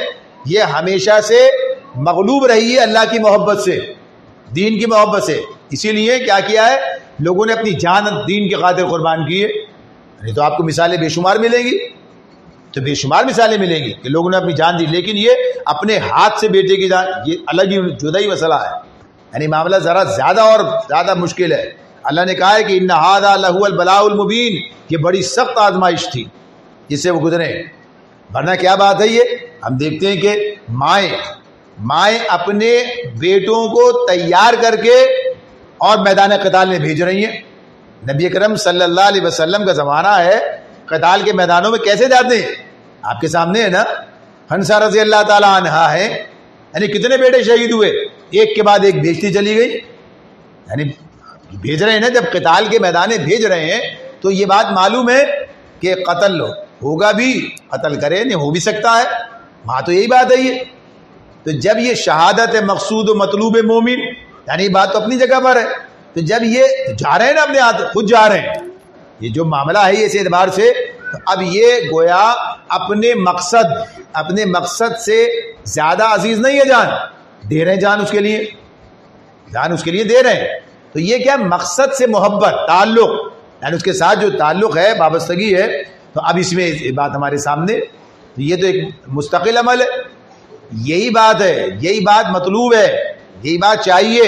یہ ہمیشہ سے مغلوب رہی ہے اللہ کی محبت سے, دین کی محبت سے. اسی لیے کیا کیا ہے, لوگوں نے اپنی جان دین کے خاطر قربان کی ہے. نہیں تو آپ کو مثالیں بے شمار ملیں گی, تو بے شمار مثالیں ملیں گی کہ لوگوں نے اپنی جان دی. لیکن یہ اپنے ہاتھ سے بیٹے کی جان, یہ الگ ہی جدا ہی مسئلہ ہے. یعنی معاملہ ذرا زیادہ اور زیادہ مشکل ہے. اللہ نے کہا ہے کہ ان ھذا لہو البلاء المبین, یہ بڑی سخت آزمائش تھی جس سے وہ گزرے. ورنہ کیا بات ہے, یہ ہم دیکھتے ہیں کہ مائیں اپنے بیٹوں کو تیار کر کے اور میدان قتال میں بھیج رہی ہیں. نبی اکرم صلی اللہ علیہ وسلم کا زمانہ ہے, قتال کے میدانوں میں کیسے جاتے ہیں, آپ کے سامنے ہے نا. حنسہ رضی اللہ تعالی عنہا ہے, یعنی کتنے بیٹے شہید ہوئے, ایک کے بعد ایک بھیجتی چلی گئی. یعنی بھیج رہے ہیں نا, جب قتال کے میدانے بھیج رہے ہیں تو یہ بات معلوم ہے کہ قتل ہوگا بھی, قتل کرے نہیں ہو بھی سکتا ہے. وہاں تو یہی بات ہے. یہ تو جب یہ شہادت ہے مقصود و مطلوب مومن, یعنی بات تو اپنی جگہ پر ہے. تو جب یہ جا رہے ہیں نا اپنے ہاتھ, خود جا رہے ہیں, یہ جو معاملہ ہے اس اعتبار سے, تو اب یہ گویا اپنے مقصد سے زیادہ عزیز نہیں ہے جان, دے رہے ہیں جان اس کے لیے, جان اس کے لیے دے رہے ہیں. تو یہ کیا مقصد سے محبت, تعلق, یعنی اس کے ساتھ جو تعلق ہے, وابستگی ہے. تو اب اس میں بات ہمارے سامنے, تو یہ تو ایک مستقل عمل ہے. یہی بات ہے, یہی بات مطلوب ہے, یہی بات چاہیے.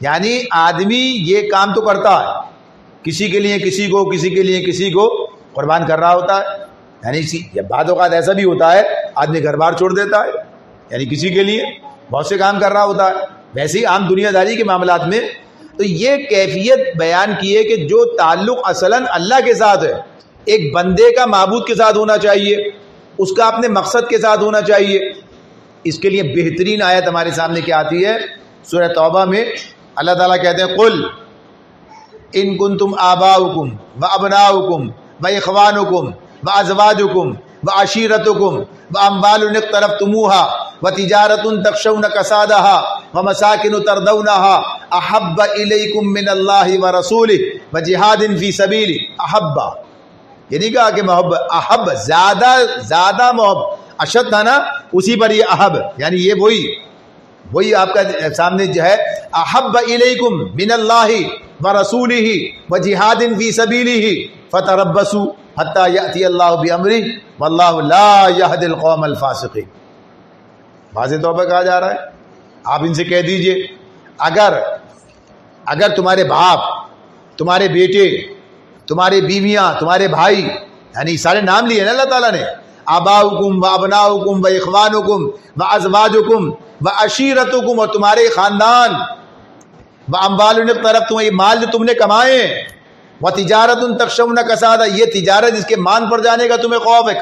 یعنی آدمی یہ کام تو کرتا ہے, کسی کے لیے کسی کو, کسی کے لیے کسی کو قربان کر رہا ہوتا ہے. یعنی بعض اوقات ایسا بھی ہوتا ہے آدمی گھر بار چھوڑ دیتا ہے, یعنی کسی کے لیے بہت سے کام کر رہا ہوتا ہے. ویسے ہی عام دنیا داری کے معاملات میں تو یہ کیفیت بیان کی ہے کہ جو تعلق اصلاً اللہ کے ساتھ ہے, ایک بندے کا معبود کے ساتھ ہونا چاہیے, اس کا اپنے مقصد کے ساتھ ہونا چاہیے. اس کے لیے بہترین آیت ہمارے سامنے کیا آتی ہے, سورہ توبہ میں اللہ تعالیٰ کہتے ہیں قل ان کنتم آباؤکم وابناؤکم واخوانکم وازواجکم وعشیرتکم واموال اقترفتموها وتجارۃ تخشون کسادها ومساکن ترضونها احب الیکم من اللہ ورسولہ وجہاد فی سبیلہ. احبا یہ نہیں کہا کہ محبت, احب زیادہ محبت, اشد تھا نا, اسی پر یہ احب, یعنی یہ وہی آپ کا سامنے جو ہے, احب الیکم من اللہ ورسولہ وجہاد فی سبیلہ فتربصوا حتی یأتی اللہ بامرہ واللہ لا یہدی القوم الفاسقین. واضح طور پر کہا جا رہا ہے, آپ ان سے کہہ دیجئے اگر تمہارے باپ, تمہارے بیٹے, تمہاری بیویاں, تمہارے بھائی, یعنی سارے نام لیے نا اللہ تعالیٰ نے, آباؤکم و ابناؤکم و اخوانکم و ازواجکم و عشیرتکم, اور تمہارے خاندان, و اموال اقترفتم, یہ مال جو تم نے کمائے, و تجارت تخشون کسادہ, یہ تجارت جس کے مان پڑ جانے کا تمہیں خوف ہے,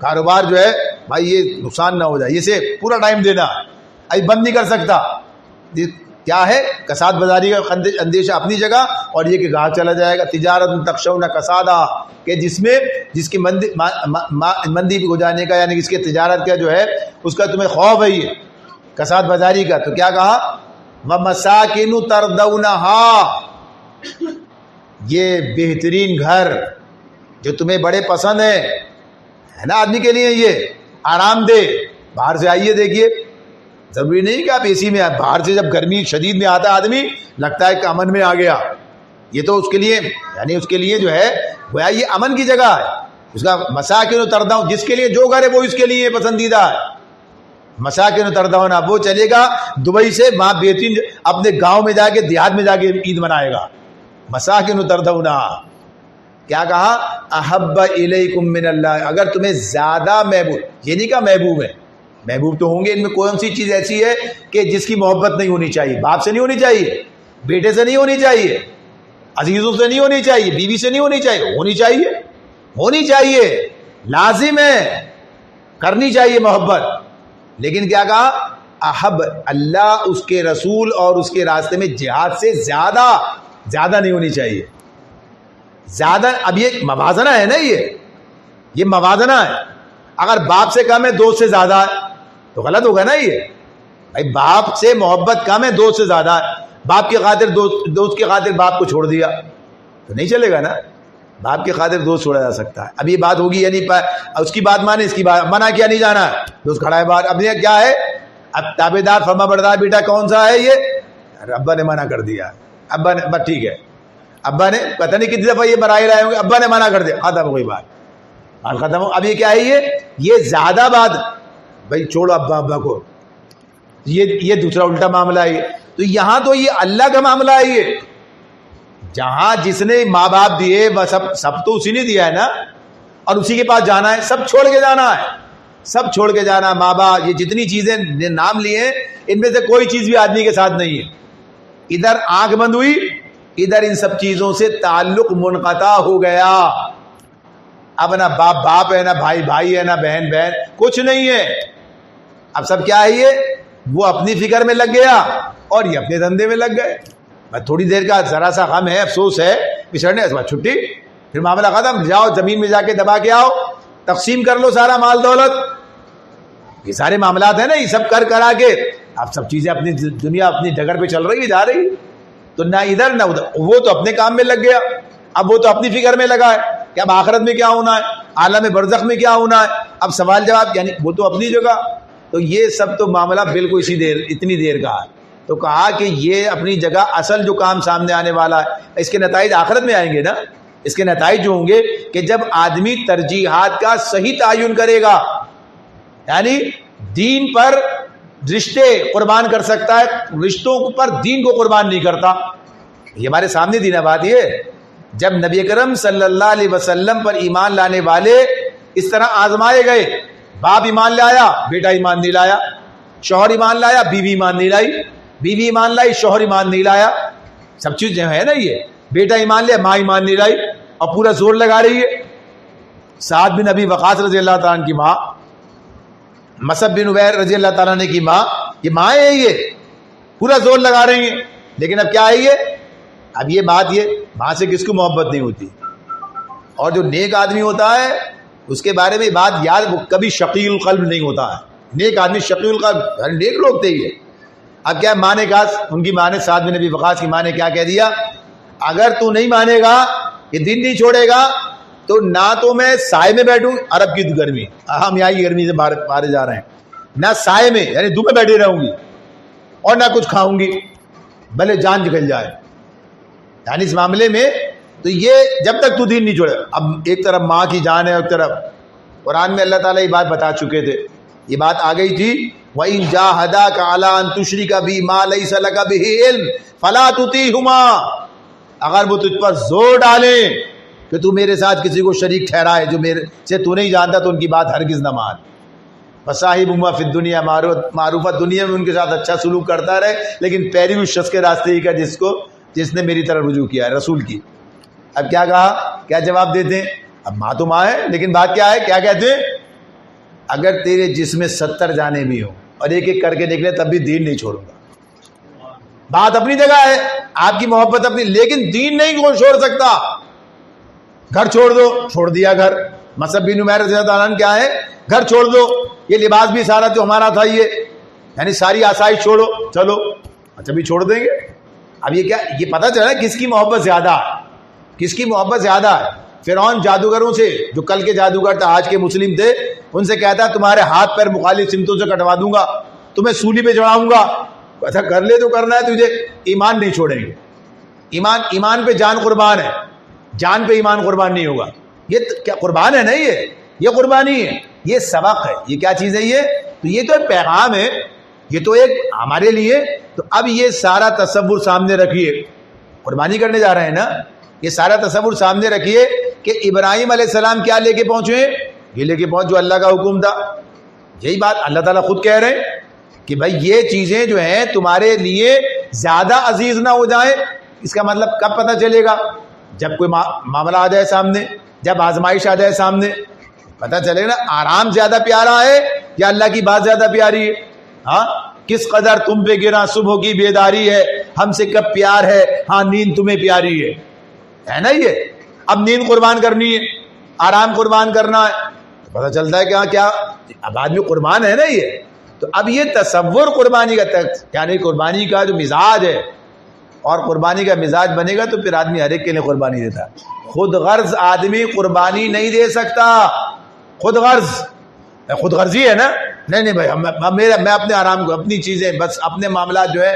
کاروبار جو ہے بھائی یہ نقصان نہ ہو جائے، اسے پورا ٹائم دینا، ابھی بند نہیں کر سکتا. کیا ہے؟ کساد بازاری کا اندیشہ اپنی جگہ، اور یہ کہ گاہک چلا جائے گا. تجارت تخشون کسادہ، کہ جس کی مندی ہو جانے کا، یعنی اس کے تجارت کا جو ہے اس کا تمہیں خوف ہے، یہ کساد بازاری کا. تو کیا کہا؟ وَمَسَاكِنُ تَرْضَوْنَهَا، یہ بہترین گھر جو تمہیں بڑے پسند ہیں، ہے نا آدمی کے لیے یہ آرام دہ. باہر سے آئیے دیکھیے، ضروری نہیں کہ آپ اے سی میں، باہر سے جب گرمی شدید میں آتا ہے آدمی لگتا ہے کہ امن میں آ گیا. یہ تو اس کے لیے، یعنی اس کے لیے جو ہے گویا یہ امن کی جگہ ہے. اس کا مساکن ترضون، جس کے لیے جو گھر ہے وہ اس کے لیے پسندیدہ ہے. مساکن ترضون، وہ چلے گا دبئی سے وہاں بہترین اپنے گاؤں میں جا کے، دیہات میں جا کے عید منائے گا. مساکن ترضون، کیا کہا؟ احب الیکم من اللہ، اگر تمہیں زیادہ محبوب، یہ نہیں کہا محبوب ہے، محبوب تو ہوں گے. ان میں کون سی چیز ایسی ہے کہ جس کی محبت نہیں ہونی چاہیے؟ باپ سے نہیں ہونی چاہیے، بیٹے سے نہیں ہونی چاہیے، عزیزوں سے نہیں ہونی چاہیے، بیوی سے نہیں ہونی چاہیے. ہونی چاہیے، لازم ہے، کرنی چاہیے محبت. لیکن کیا کہا؟ احب اللہ، اس کے رسول اور اس کے راستے میں جہاد سے زیادہ نہیں ہونی چاہیے. زیادہ، اب یہ موازنہ ہے نا، یہ موازنہ ہے. اگر باپ سے کم ہے دوست سے زیادہ ہے تو غلط ہوگا نا. یہ بھائی باپ سے محبت کم ہے دوست سے زیادہ ہے، باپ کی خاطر دوست کی خاطر باپ کو چھوڑ دیا تو نہیں چلے گا نا. باپ کی خاطر دوست چھوڑا جا سکتا ہے. اب یہ بات ہوگی، یعنی اس کی بات مانے، اس کی بات منع کیا نہیں جانا ہے، دوست کھڑا ہے باہر. اب یہ کیا ہے؟ اب تابع دار فرما بردار بیٹا کون سا ہے؟ یہ ابا نے منع کر دیا. ابا نے بس ٹھیک ہے، ابا نے پتہ نہیں کتنی دفعہ یہ برائے رہے ہوں گے، ابا نے منع کر دیا، ختم ہو گئی بات، حال ختم ہو. اب یہ کیا ہے؟ یہ زیادہ بات، بھائی چھوڑو ابا کو، یہ دوسرا الٹا معاملہ ہے. تو یہاں تو یہ اللہ کا معاملہ ہے. یہ جہاں جس نے ماں باپ دیے وہ سب تو اسی نے دیا ہے نا، اور اسی کے پاس جانا ہے، سب چھوڑ کے جانا ہے، سب چھوڑ کے جانا. ماں باپ، یہ جتنی چیزیں نام لیے ہیں ان میں سے کوئی چیز بھی آدمی کے ساتھ نہیں ہے. ادھر آنکھ بند ہوئی، ادھر ان سب چیزوں سے تعلق منقطع ہو گیا. اب نہ باپ ہے، نہ بھائی ہے، نہ بہن کچھ نہیں ہے. اب سب کیا ہے؟ یہ وہ اپنی فکر میں لگ گیا اور یہ اپنے دھندے میں لگ گئے. تھوڑی دیر کا ذرا سا غم ہے، افسوس ہے، پچھڑنے اس بعد چھٹی، پھر معاملہ ختم. جاؤ زمین میں جا کے دبا کے آؤ، تقسیم کر لو سارا مال دولت. یہ سارے معاملات ہیں نا، یہ سب کرا کے اب سب چیزیں اپنی دنیا اپنی ڈگر پہ چل رہی ہے، جا رہی ہے. تو نہ ادھر نہ ادھر. وہ تو اپنے کام میں لگ گیا، اب وہ تو اپنی فکر میں لگا ہے کہ اب آخرت میں کیا ہونا ہے، عالم برزخ میں کیا ہونا ہے، اب سوال جواب، یعنی وہ تو اپنی جگہ. تو یہ سب تو معاملہ بالکل اتنی دیر کا ہے. تو کہا کہ یہ اپنی جگہ، اصل جو کام سامنے آنے والا ہے اس کے نتائج آخرت میں آئیں گے نا. اس کے نتائج جو ہوں گے کہ جب آدمی ترجیحات کا صحیح تعین کرے گا، یعنی دین پر رشتے قربان کر سکتا ہے، رشتوں پر دین کو قربان نہیں کرتا. یہ ہمارے سامنے دین ہے. بات یہ جب نبی کرم صلی اللہ علیہ وسلم پر ایمان لانے والے اس طرح آزمائے گئے، باپ ایمان لایا، بیٹا ایمان نہیں لایا، شوہر ایمان لایا، بیوی ایمان نہیں لائی، بیوی ایمان لائی، شوہر ایمان نہیں لایا. سب چیز جو ہے نا، یہ بیٹا ایمان لیا، ماں ایمان نہیں لائی، اور پورا زور لگا رہی ہے. سعد بن ابی وقاص رضی اللہ تعالیٰ عنہ کی ماں، مصعب بن عمیر رضی اللہ تعالیٰ عنہ کی ماں، یہ ماں ہے، یہ پورا زور لگا رہی ہیں. لیکن اب کیا ہے یہ؟ اب یہ بات، یہ ماں سے کس کو محبت نہیں ہوتی؟ اور جو نیک آدمی ہوتا ہے اس کے بارے میں بات یاد، وہ کبھی شقی القلب نہیں ہوتا ہے. نیک آدمی شقی القلب، نیک لوگ تھے یہ. اب کیا ماں نے کہا، ان کی ماں نے، سعد بن ابی وقاص کی ماں نے کیا کہہ دیا؟ اگر تو نہیں مانے گا، یہ دن نہیں چھوڑے گا، تو نہ تو میں سائے میں بیٹھوں، عرب کی گرمی، ہم یہاں کی گرمی سے باہر جا رہے ہیں، نہ سائے میں یعنی دھوپ میں بیٹھی رہوں گی، اور نہ کچھ کھاؤں گی، بھلے جان نکل جائے. یعنی اس معاملے میں تو یہ جب تک تو دین نہیں چھوڑے. اب ایک طرف ماں کی جان ہے، ایک طرف قرآن میں اللہ تعالیٰ یہ بات بتا چکے تھے، یہ بات آ گئی تھی، وَإِن جَاهَدَاكَ عَلَىٰ أَن تُشْرِكَ بِي مَا لَيْسَ لَكَ بِهِ عِلْمٌ فَلَا تُطِعْهُمَا. اگر وہ تجھ پر زور ڈالیں کہ تو میرے ساتھ کسی کو شریک ٹھہرائے جو میرے سے تو نہیں جانتا، تو ان کی بات ہرگز نہ مان. فَصَاحِبْهُمَا فِي الدُّنْيَا معروفہ، دنیا میں ان کے ساتھ اچھا سلوک کرتا رہے، لیکن پیروی اس شخص کے راستے ہی کا جس نے میری طرف رجوع کیا ہے، رسول کی. اب کیا کہا، کیا جواب دیتے ہیں؟ اب ماں تو ماں ہے، لیکن بات کیا ہے، کیا کہتے ہیں؟ اگر تیرے جسم میں 70 جانے بھی ہوں اور ایک ایک کر کے نکلے تب بھی دین نہیں چھوڑوں گا. بات اپنی جگہ ہے, آپ کی محبت اپنی, لیکن دین نہیں کوئی چھوڑ سکتا. گھر چھوڑ دو, چھوڑ دیا گھر. مصعب بن عمیر رضی اللہ عنہ کیا ہے, گھر چھوڑ دو, یہ لباس بھی سارا جو ہمارا تھا یہ, یعنی ساری آسائش چھوڑو, چلو اچھا بھی چھوڑ دیں گے. اب یہ کیا, یہ پتہ چلا کس کی محبت زیادہ ہے, کس کی محبت زیادہ ہے. فرعون جادوگروں سے, جو کل کے جادوگر تھے آج کے مسلم تھے, ان سے کہتا ہے تمہارے ہاتھ پیر مخالف سمتوں سے کٹوا دوں گا, تمہیں سولی پہ چڑھاؤں گا. ایسا کر لے تو کرنا ہے تجھے, ایمان نہیں چھوڑیں گے. ایمان پہ جان قربان ہے, جان پہ ایمان قربان نہیں ہوگا. یہ کیا قربان ہے؟ نہیں, یہ قربانی ہے, یہ سبق ہے. یہ کیا چیز ہے یہ؟ تو یہ تو ایک پیغام ہے, یہ تو ایک ہمارے لیے. تو اب یہ سارا تصور سامنے رکھیے, قربانی کرنے جا رہے ہیں نا, یہ سارا تصور سامنے رکھیے کہ ابراہیم علیہ السلام کیا لے کے پہنچے, یہ لے کے پہنچ جو اللہ کا حکم تھا. یہی بات اللہ تعالیٰ خود کہہ رہے ہیں کہ بھائی یہ چیزیں جو ہیں تمہارے لیے زیادہ عزیز نہ ہو جائیں. اس کا مطلب کب پتہ چلے گا؟ جب کوئی معاملہ آ جائے سامنے, جب آزمائش آ جائے سامنے, پتہ چلے گا نا آرام زیادہ پیارا ہے یا اللہ کی بات زیادہ پیاری ہے. ہاں, کس قدر تم پہ گرا صبح کی بیداری ہے, ہم سے کب پیار ہے, ہاں نیند تمہیں پیاری ہے نا. یہ اب نیند قربان کرنی ہے, آرام قربان کرنا ہے, پتہ چلتا ہے کہ ہاں کیا اب آدمی قربان ہے نا یہ. تو اب یہ تصور قربانی کا, یعنی قربانی کا جو مزاج ہے, اور قربانی کا مزاج بنے گا تو پھر آدمی ہر ایک کے لیے قربانی دیتا ہے. خود غرض آدمی قربانی نہیں دے سکتا. خود غرضی ہے نا, نہیں بھائی میں اپنے آرام کو, اپنی چیزیں, بس اپنے معاملات جو ہے.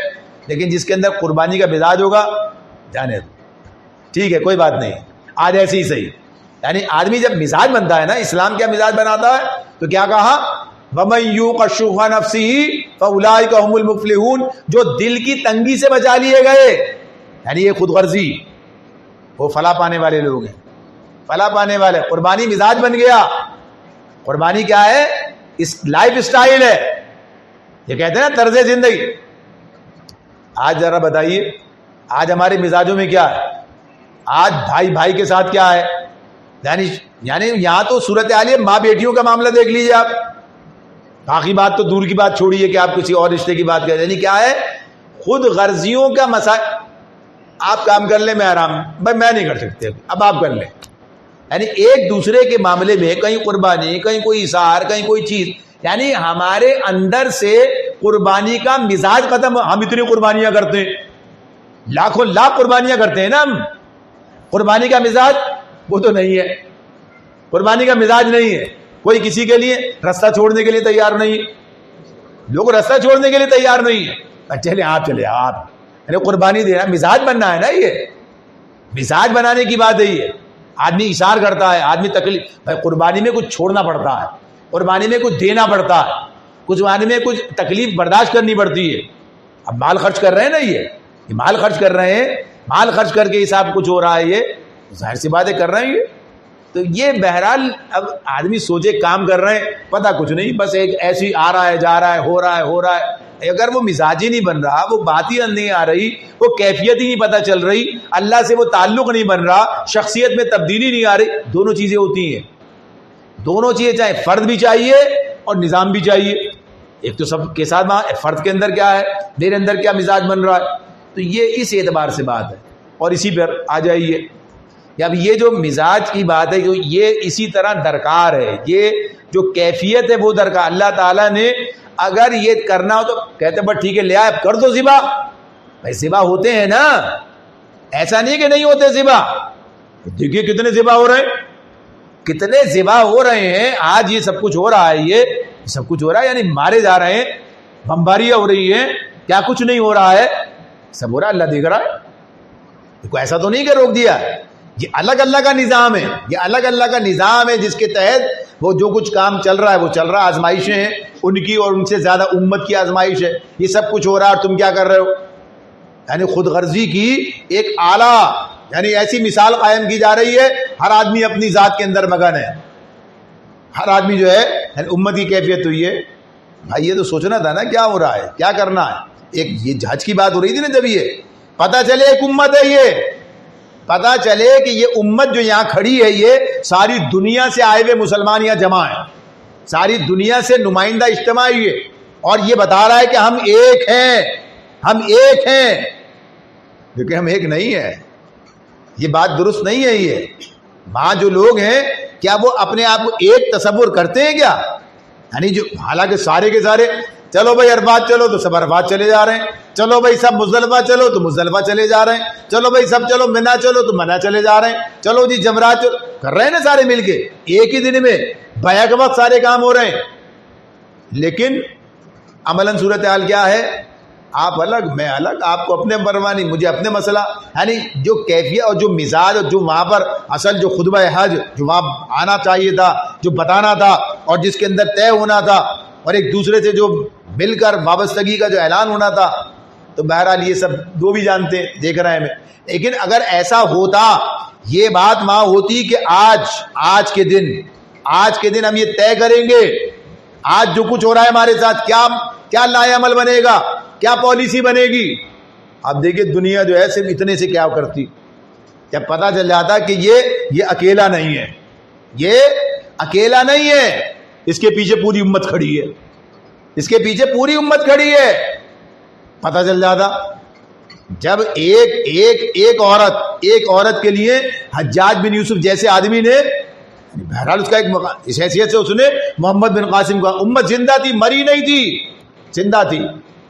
لیکن جس کے اندر قربانی کا مزاج ہوگا, جانے دو, ٹھیک ہے کوئی بات نہیں, آج ایسے ہی صحیح. یعنی آدمی جب مزاج بنتا ہے نا, اسلام کیا مزاج بناتا ہے, تو کیا کہا, وَمَن يُوقَ شُحَّ نَفْسِهِ فَأُولَٰئِكَ هُمُ الْمُفْلِحُونَ, جو دل کی تنگی سے بچا لیے گئے. یعنی یہ خود غرضی, وہ فلاح پانے والے لوگ ہیں, فلاح پانے والے. قربانی مزاج بن گیا. قربانی کیا ہے؟ اس لائف اسٹائل ہے, یہ کہتے ہیں نا طرز زندگی. آج ذرا بتائیے, آج ہمارے مزاجوں میں کیا ہے؟ آج بھائی کے ساتھ کیا ہے؟ یعنی یہاں تو صورتحال ہے, ماں بیٹیوں کا معاملہ دیکھ لیجیے آپ. باقی بات تو دور کی بات چھوڑیے کہ آپ کسی اور رشتے کی بات کریں. یعنی کیا ہے؟ خود غرضیوں کا مسائل. آپ کام کر لیں, میں آرام, بھائی میں نہیں کر سکتے, اب آپ کر لیں. یعنی ایک دوسرے کے معاملے میں کہیں قربانی, کہیں کوئی اثار, کہیں کوئی چیز. یعنی ہمارے اندر سے قربانی کا مزاج ختم. ہم اتنی قربانیاں کرتے ہیں, لاکھوں لاکھ قربانیاں کرتے ہیں نا ہم. قربانی کا مزاج وہ تو نہیں ہے, قربانی کا مزاج نہیں ہے. کوئی کسی کے لیے رستہ چھوڑنے کے لیے تیار نہیں, لوگ رستہ چھوڑنے کے لیے تیار نہیں ہے. چلے آپ, یعنی قربانی دینا, مزاج بننا ہے نا. یہ مزاج بنانے کی بات ہے. یہ آدمی اشار کرتا ہے, آدمی تکلیف. بھائی قربانی میں کچھ چھوڑنا پڑتا ہے, قربانی میں کچھ دینا پڑتا ہے, قربانی میں کچھ تکلیف برداشت کرنی پڑتی ہے. اب مال خرچ کر رہے ہیں نا, یہ مال خرچ کر رہے ہیں, مال خرچ کر کے حساب کچھ ہو رہا ہے, یہ ظاہر سی باتیں کر رہے ہیں یہ. تو یہ بہرحال اب آدمی سوچے کام کر رہے ہیں, پتہ کچھ نہیں, بس ایک ایسی آ رہا ہے, جا رہا ہے, ہو رہا ہے. اگر وہ مزاج ہی نہیں بن رہا, وہ بات ہی نہیں آ رہی, وہ کیفیت ہی نہیں پتہ چل رہی, اللہ سے وہ تعلق نہیں بن رہا, شخصیت میں تبدیلی نہیں آ رہی. دونوں چیزیں ہوتی ہیں, دونوں چیزیں چاہیے, فرد بھی چاہیے اور نظام بھی چاہیے. ایک تو سب کے ساتھ فرد کے اندر کیا ہے, میرے اندر کیا مزاج بن رہا ہے. تو یہ اس اعتبار سے بات ہے. اور اسی پر آ جائیے, اب یہ جو مزاج کی بات ہے, یہ اسی طرح درکار ہے. یہ جو کیفیت ہے وہ درکار. اللہ تعالیٰ نے اگر یہ کرنا ہو تو کہتے بس ٹھیک ہے, لے آئے, کر دو ذبح. بھائی ذبح ہوتے ہیں نا, ایسا نہیں کہ نہیں ہوتے ذبح. دیکھیے کتنے ذبح ہو رہے ہیں, کتنے ذبح ہو رہے ہیں. آج یہ سب کچھ ہو رہا ہے, یہ سب کچھ ہو رہا ہے, یعنی مارے جا رہے ہیں, بمباریاں ہو رہی ہیں, کیا کچھ نہیں ہو رہا ہے, سب ہو رہا ہے, اللہ دیکھ رہا ہے. دیکھو ایسا تو نہیں کہ روک دیا. یہ الگ اللہ کا نظام ہے, یہ الگ اللہ کا نظام ہے جس کے تحت وہ جو کچھ کام چل رہا ہے وہ چل رہا ہے. آزمائشیں ہیں ان کی, اور ان سے زیادہ امت کی آزمائش ہے. یہ سب کچھ ہو رہا ہے اور تم کیا کر رہے ہو. یعنی خود غرضی کی ایک اعلیٰ, یعنی ایسی مثال قائم کی جا رہی ہے. ہر آدمی اپنی ذات کے اندر مگن ہے, ہر آدمی جو ہے, یعنی امت کی کیفیت ہوئی ہے. بھائی یہ تو سوچنا تھا نا کیا ہو رہا ہے, کیا کرنا ہے. ایک یہ جھج کی بات ہو رہی تھی نا, جب یہ پتہ چلے ایک امت ہے, یہ پتہ چلے کہ یہ امت جو یہاں کھڑی ہے یہ ساری دنیا سے آئے ہوئے مسلمان یہاں جمع ہیں. ساری دنیا سے نمائندہ اجتماع ہے اور یہ بتا رہا ہے کہ ہم ایک ہیں، ہم ایک ہیں، لیکن ہم ایک نہیں ہیں. یہ بات درست نہیں ہے. یہ وہاں جو لوگ ہیں کیا وہ اپنے آپ کو ایک تصور کرتے ہیں کیا؟ یعنی جو حالانکہ سارے کے سارے چلو بھائی عرفات چلو تو سب عرفات چلے جا رہے ہیں، چلو بھائی سب مزدلفہ چلو تو مزدلفہ چلے جا رہے ہیں، چلو بھائی سب چلو منی چلو تو منی چلے جا رہے ہیں، چلو جی جمرات چلو، کر رہے ہیں نا سارے مل کے ایک ہی دن میں بیک وقت سارے کام ہو رہے ہیں. لیکن عملاً صورتحال کیا ہے؟ آپ الگ میں الگ، آپ کو اپنے پرواہ نہیں، مجھے اپنے مسئلہ. یعنی جو کیفیت اور جو مزاج اور جو وہاں پر اصل جو خطبہ حج جو وہاں آنا چاہیے تھا، جو بتانا تھا اور جس کے اندر طے ہونا تھا اور ایک دوسرے سے جو مل کر وابستگی کا جو اعلان ہونا تھا، تو بہرحال یہ سب دو بھی جانتے ہیں، دیکھ رہے ہیں میں. لیکن اگر ایسا ہوتا، یہ بات وہاں ہوتی کہ آج کے دن ہم یہ طے کریں گے، آج جو کچھ ہو رہا ہے ہمارے ساتھ کیا لائے عمل بنے گا، کیا پالیسی بنے گی. اب دیکھیں دنیا جو ہے صرف اتنے سے کیا کرتی، جب پتہ چل جاتا کہ یہ اکیلا نہیں ہے، یہ اکیلا نہیں ہے، اس کے پیچھے پوری امت کھڑی ہے، اس کے پیچھے پوری امت کھڑی ہے، پتہ چل جاتا. جب ایک عورت کے لیے حجاج بن یوسف جیسے آدمی نے، بہرحال اس کا ایک اس حیثیت سے اس نے محمد بن قاسم کا، امت زندہ تھی، مری نہیں تھی، زندہ تھی،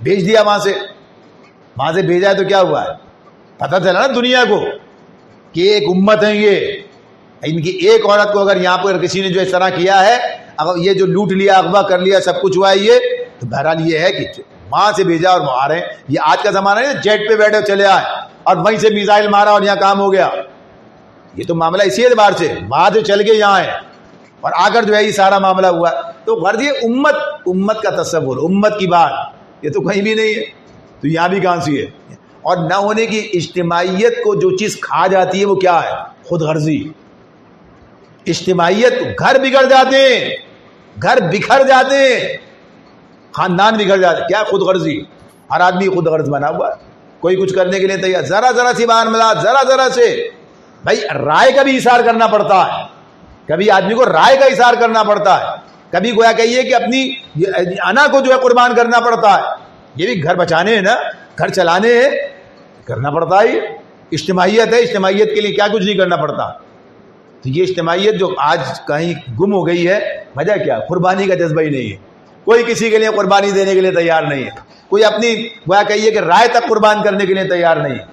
بھیج دیا وہاں سے بھیجا ہے تو کیا ہوا ہے؟ پتہ چلا نا دنیا کو کہ ایک امت ہے یہ، ان کی ایک عورت کو اگر یہاں پر کسی نے جو اس طرح کیا ہے، اگر یہ جو لوٹ لیا، اغوا کر لیا، سب کچھ ہوا ہے یہ، تو بہرحال یہ ہے کہ وہاں سے بھیجا اور وہاں آ رہے ہیں. یہ آج کا زمانہ ہے، جیٹ پہ بیٹھے چلے آئے اور وہیں سے میزائل مارا اور یہاں کام ہو گیا. یہ تو معاملہ اسی اعتبار سے وہاں سے چل کے یہاں ہے اور آ کر جو ہے یہ سارا معاملہ ہوا. تو غرض یہ امت کا تصور، امت کی بات یہ تو کہیں بھی نہیں ہے، تو یہاں بھی کہاں سی ہے. اور نہ ہونے کی اجتماعیت کو جو چیز کھا جاتی ہے وہ کیا ہے؟ خود غرضی. اجتماعیت، گھر بگڑ جاتے ہیں، گھر بکھر جاتے ہیں، خاندان بگڑ جاتے ہیں. کیا؟ خود غرضی. ہر آدمی خود غرض بنا ہوا ہے، کوئی کچھ کرنے کے لیے تیار، ذرا سی معاملات، ذرا سے بھائی رائے کا بھی اظہار کرنا پڑتا ہے، کبھی آدمی کو رائے کا اظہار کرنا پڑتا ہے، کبھی گویا کہیے کہ اپنی انا کو جو ہے قربان کرنا پڑتا ہے. یہ بھی گھر بچانے ہیں نا، گھر چلانے ہیں، کرنا پڑتا ہے. اجتماعیت ہے، اجتماعیت کے لیے کیا کچھ نہیں کرنا پڑتا. تو یہ اجتماعیت جو آج کہیں گم ہو گئی ہے، وجہ کیا؟ قربانی کا جذبہ ہی نہیں ہے. کوئی کسی کے لیے قربانی دینے کے لیے تیار نہیں ہے، کوئی اپنی گویا کہیے کہ رائے تک قربان کرنے کے لیے تیار نہیں ہے.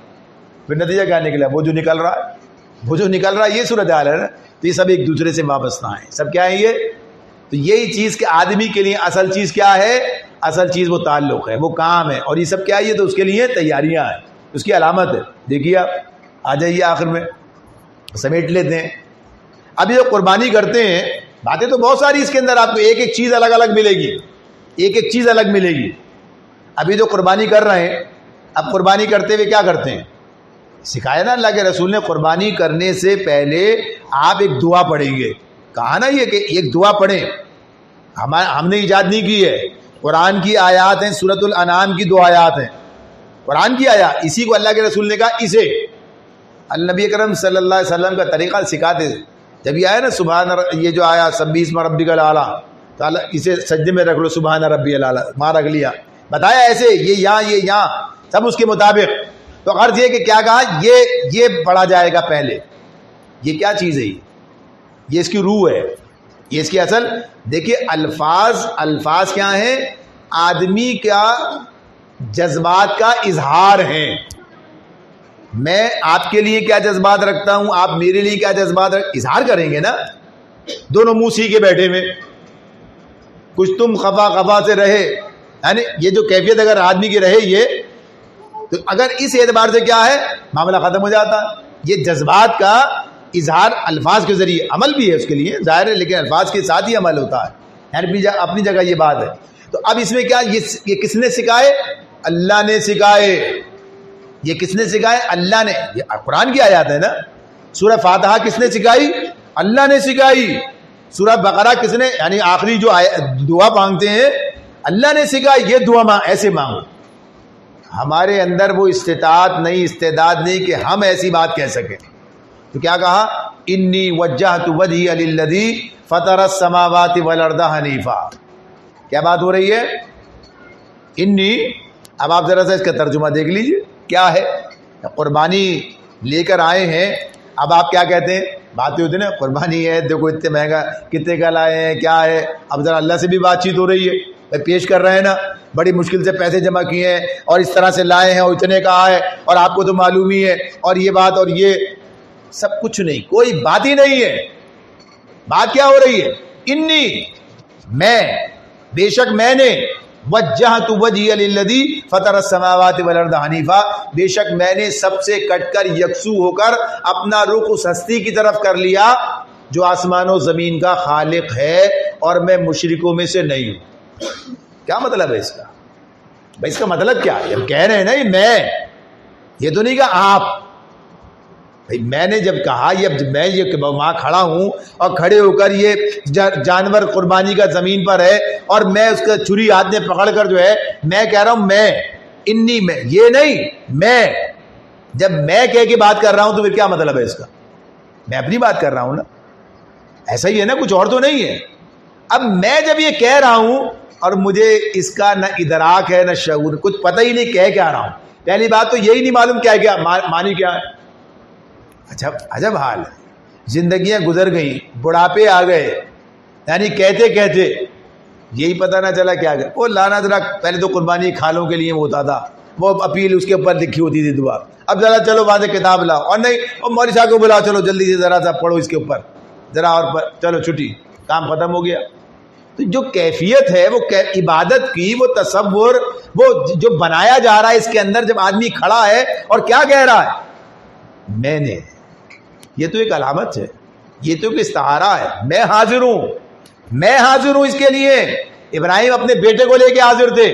پھر نتیجہ کیا نکلا؟ وہ جو نکل رہا ہے یہ صورتحال ہے نا. تو یہ سب ایک دوسرے سے وابستہ ہیں، سب کیا ہے یہ؟ تو یہی چیز کہ آدمی کے لیے اصل چیز کیا ہے؟ اصل چیز وہ تعلق ہے، وہ کام ہے، اور یہ سب کیا ہے؟ یہ تو اس کے لیے تیاریاں ہیں، اس کی علامت ہے. دیکھیے آپ آ جائیے آخر میں سمیٹ لیتے ہیں. اب یہ قربانی کرتے ہیں، باتیں تو بہت ساری اس کے اندر، آپ کو ایک چیز الگ ملے گی، ایک چیز الگ ملے گی. ابھی جو قربانی کر رہے ہیں، اب قربانی کرتے ہوئے کیا کرتے ہیں؟ سکھایا نا اللہ کے رسول نے، قربانی کرنے سے پہلے آپ ایک دعا پڑھیں گے. کہا نا یہ کہ ایک دعا پڑھیں، ہم نے ایجاد نہیں کی ہے، قرآن کی آیات ہیں، سورۃ الانعام کی 2 آیات ہیں، قرآن کی آیات. اسی کو اللہ کے رسول نے کہا، اسے النبی اکرم صلی اللہ علیہ وسلم کا طریقہ سکھاتے. جب یہ آیا نا سبحان، یہ جو آیا سبح اسم ربک الاعلیٰ، تو اسے سجدے میں رکھ لو، سبحان ربی الاعلیٰ، وہاں رکھ لیا، بتایا ایسے، یہ یہاں سب اس کے مطابق. تو غرض یہ کہ کیا کہا؟ یہ پڑھا جائے گا پہلے. یہ کیا چیز ہے؟ یہ اس کی روح ہے، یہ اس کی اصل. دیکھیے الفاظ کیا ہیں؟ آدمی کا جذبات کا اظہار ہیں. میں آپ کے لیے کیا جذبات رکھتا ہوں، آپ میرے لیے کیا جذبات اظہار کریں گے نا. دونوں منہ سی کے بیٹھے ہوئے، کچھ تم خفا سے رہے، یعنی یہ جو کیفیت اگر آدمی کی رہے، یہ تو اگر اس اعتبار سے کیا ہے، معاملہ ختم ہو جاتا. یہ جذبات کا اظہار الفاظ کے ذریعے، عمل بھی ہے اس کے لیے ظاہر ہے، لیکن الفاظ کے ساتھ ہی عمل ہوتا ہے، یعنی اپنی جگہ یہ بات ہے. تو اب اس میں کیا، یہ کس نے سکھائے؟ اللہ نے سکھائے. یہ کس نے سکھائے؟ اللہ نے. یہ قرآن کی آیات ہے نا. سورہ فاتحہ کس نے سکھائی؟ اللہ نے سکھائی. سورہ بقرہ کس نے، یعنی آخری جو دعا مانگتے ہیں، اللہ نے سکھائی. یہ دعا ایسے مانگو. ہمارے اندر وہ استطاعت نہیں، استعداد نہیں کہ ہم ایسی بات کہہ سکیں. تو کیا کہا؟ انی وجہت وجہی للذی فطر السماوات والارض حنیفا. کیا بات ہو رہی ہے؟ انی. اب آپ ذرا سا اس کا ترجمہ دیکھ لیجئے کیا ہے. قربانی لے کر آئے ہیں. اب آپ کیا کہتے ہیں؟ باتیں ہوتی نا قربانی ہے دیکھو اتنے مہنگا کتنے کا لائے ہیں کیا ہے. اب ذرا اللہ سے بھی بات چیت ہو رہی ہے. پیش کر رہے ہیں نا بڑی مشکل سے پیسے جمع کیے ہیں اور اس طرح سے لائے ہیں اور اتنے کا ہے اور آپ کو تو معلوم ہی ہے اور یہ بات اور یہ سب کچھ نہیں. کوئی بات ہی نہیں ہے. بات کیا ہو رہی ہے؟ انی میں بے شک میں نے وجہت وجہی للذی فطر السماوات والارض حنیفا بے شک میں نے سب سے کٹ کر یکسو ہو کر اپنا رخ اس ہستی کی طرف کر لیا جو آسمان و زمین کا خالق ہے اور میں مشرکوں میں سے نہیں ہوں. کیا مطلب ہے اس کا؟ بھائی اس کا مطلب کیا ہے؟ ہم کہہ رہے ہیں نا یہ میں، یہ تو نہیں کہا آپ. بھائی میں نے جب کہا یہ میں یہ وہاں کھڑا ہوں اور کھڑے ہو کر یہ جانور قربانی کا زمین پر ہے اور میں اس کا چھری ہاتھ میں پکڑ کر جو ہے میں کہہ رہا ہوں میں انی میں، یہ نہیں میں. جب میں کہہ کے بات کر رہا ہوں تو پھر کیا مطلب ہے اس کا؟ میں اپنی بات کر رہا ہوں نا. ایسا ہی ہے نا، کچھ اور تو نہیں ہے. اب میں جب یہ کہہ رہا ہوں اور مجھے اس کا نہ ادراک ہے نہ شعور، کچھ پتہ ہی نہیں کہہ کیا رہا ہوں. پہلی بات تو یہی نہیں معلوم کیا ہے کیا معنی کیا ہے. اچھا عجب حال ہے. زندگیاں گزر گئیں، بڑھاپے آ گئے، یعنی کہتے کہتے یہی پتہ نہ چلا کیا گیا. وہ لانا ذرا پہلے تو قربانی کھالوں کے لیے ہوتا تھا، وہ اپیل اس کے اوپر لکھی ہوتی تھی دعا. اب ذرا چلو وہاں سے کتاب لاؤ اور نہیں اور مولوی صاحب کو بلاؤ چلو جلدی سے ذرا سا پڑھو اس کے اوپر ذرا اور چلو چھٹی کام ختم ہو گیا. تو جو کیفیت ہے وہ عبادت کی، وہ تصور وہ جو بنایا جا رہا ہے اس کے اندر جب آدمی کھڑا ہے اور کیا کہہ رہا ہے میں نے، یہ تو ایک علامت ہے، یہ تو ایک استعارہ ہے. میں حاضر ہوں، میں حاضر ہوں اس کے لیے. ابراہیم اپنے بیٹے کو لے کے حاضر تھے،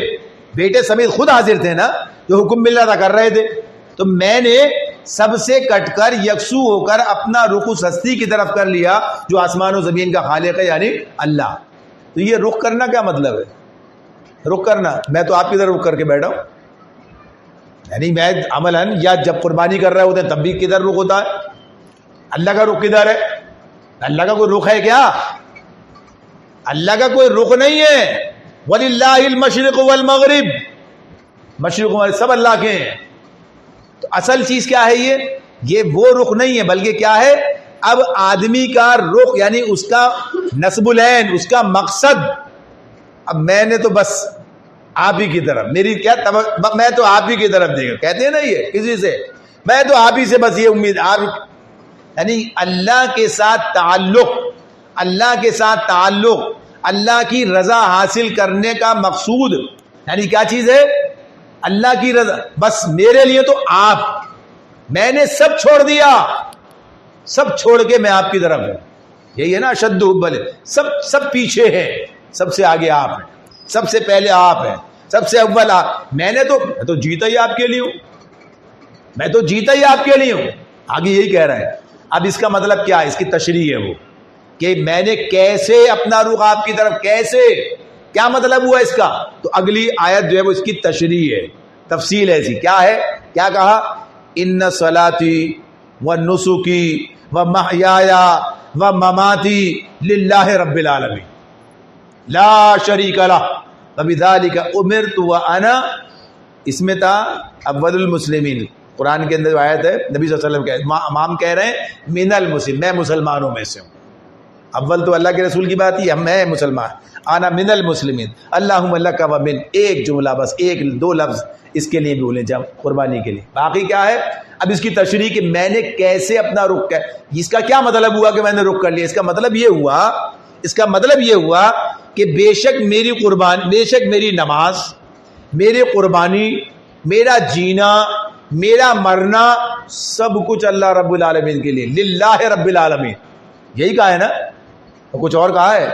بیٹے سمیت خود حاضر تھے نا، جو حکم مل رہا تھا کر رہے تھے. تو میں نے سب سے کٹ کر یکسو ہو کر اپنا رخ اس ہستی کی طرف کر لیا جو آسمان و زمین کا خالق ہے یعنی اللہ. تو یہ رخ کرنا کیا مطلب ہے؟ رخ کرنا میں تو آپ کی طرف رخ کر کے بیٹھا ہوں، یعنی میں عملاً یا جب قربانی کر رہے ہوتے ہیں تب بھی کدھر رخ ہوتا ہے؟ اللہ کا رخ کدھر ہے؟ اللہ کا کوئی رخ ہے کیا؟ اللہ کا کوئی رخ نہیں ہے. وَلِلَّهِ الْمَشْرِقُ وَالْمَغْرِبُ، مشرق و مغرب سب اللہ کے ہیں. تو اصل چیز کیا ہے؟ یہ وہ رخ نہیں ہے بلکہ کیا ہے؟ اب آدمی کا رخ یعنی اس کا نصب العین، اس کا مقصد اب میں نے تو بس آپ ہی کی طرف میری کیا میں تو آپ ہی کی طرف دیکھا کہتے ہیں نا یہ کسی سے میں تو آپ ہی سے بس یہ امید آپ یعنی اللہ کے ساتھ تعلق، اللہ کے ساتھ تعلق، اللہ کی رضا حاصل کرنے کا مقصود یعنی کیا چیز ہے؟ اللہ کی رضا. بس میرے لیے تو آپ، میں نے سب چھوڑ دیا، سب چھوڑ کے میں آپ کی طرف ہوں. یہی ہے نا اشد حب، سب پیچھے ہیں، سب سے آگے آپ ہیں، سب سے پہلے آپ ہیں، سب سے اول آپ. میں تو جیتا ہی آپ کے لیے ہوں، میں تو جیتا ہی آپ کے لیے ہوں. آگے یہی کہہ رہا ہے. اب اس کا مطلب کیا ہے؟ اس کی تشریح ہے وہ کہ میں نے کیسے اپنا رخ آپ کی طرف، کیسے، کیا مطلب ہوا اس کا؟ تو اگلی آیت جو ہے وہ اس کی تشریح ہے، تفصیل ہے ایسی. کیا ہے؟ کیا کہا؟ ان صلاتی و نسکی و محیایا و مماتی للہ رب العالمین لا شریک لہ وبذالک امرت وانا، اس میں تھا اول المسلمین. قرآن کے اندر آیت ہے، نبی صلی اللہ علیہ وسلم کہتے امام کہہ رہے ہیں من المسلم، میں مسلمانوں میں سے ہوں. اول تو اللہ کے رسول کی بات ہی میں مسلمان، آنا من المسلمین اللہم لک و من، ایک جملہ بس، ایک دو لفظ اس کے لیے بھی بولیں جب قربانی کے لیے. باقی کیا ہے؟ اب اس کی تشریح کہ میں نے کیسے اپنا رخ کیا. اس کا کیا مطلب ہوا کہ میں نے رخ کر لیا؟ اس کا مطلب یہ ہوا، اس کا مطلب یہ ہوا کہ بے شک میری قربانی، بے شک میری نماز، میری قربانی، میرا جینا، میرا مرنا، سب کچھ اللہ رب العالمین کے لیے، للہ رب العالمین. یہی کہا ہے نا؟ کچھ اور کہا ہے؟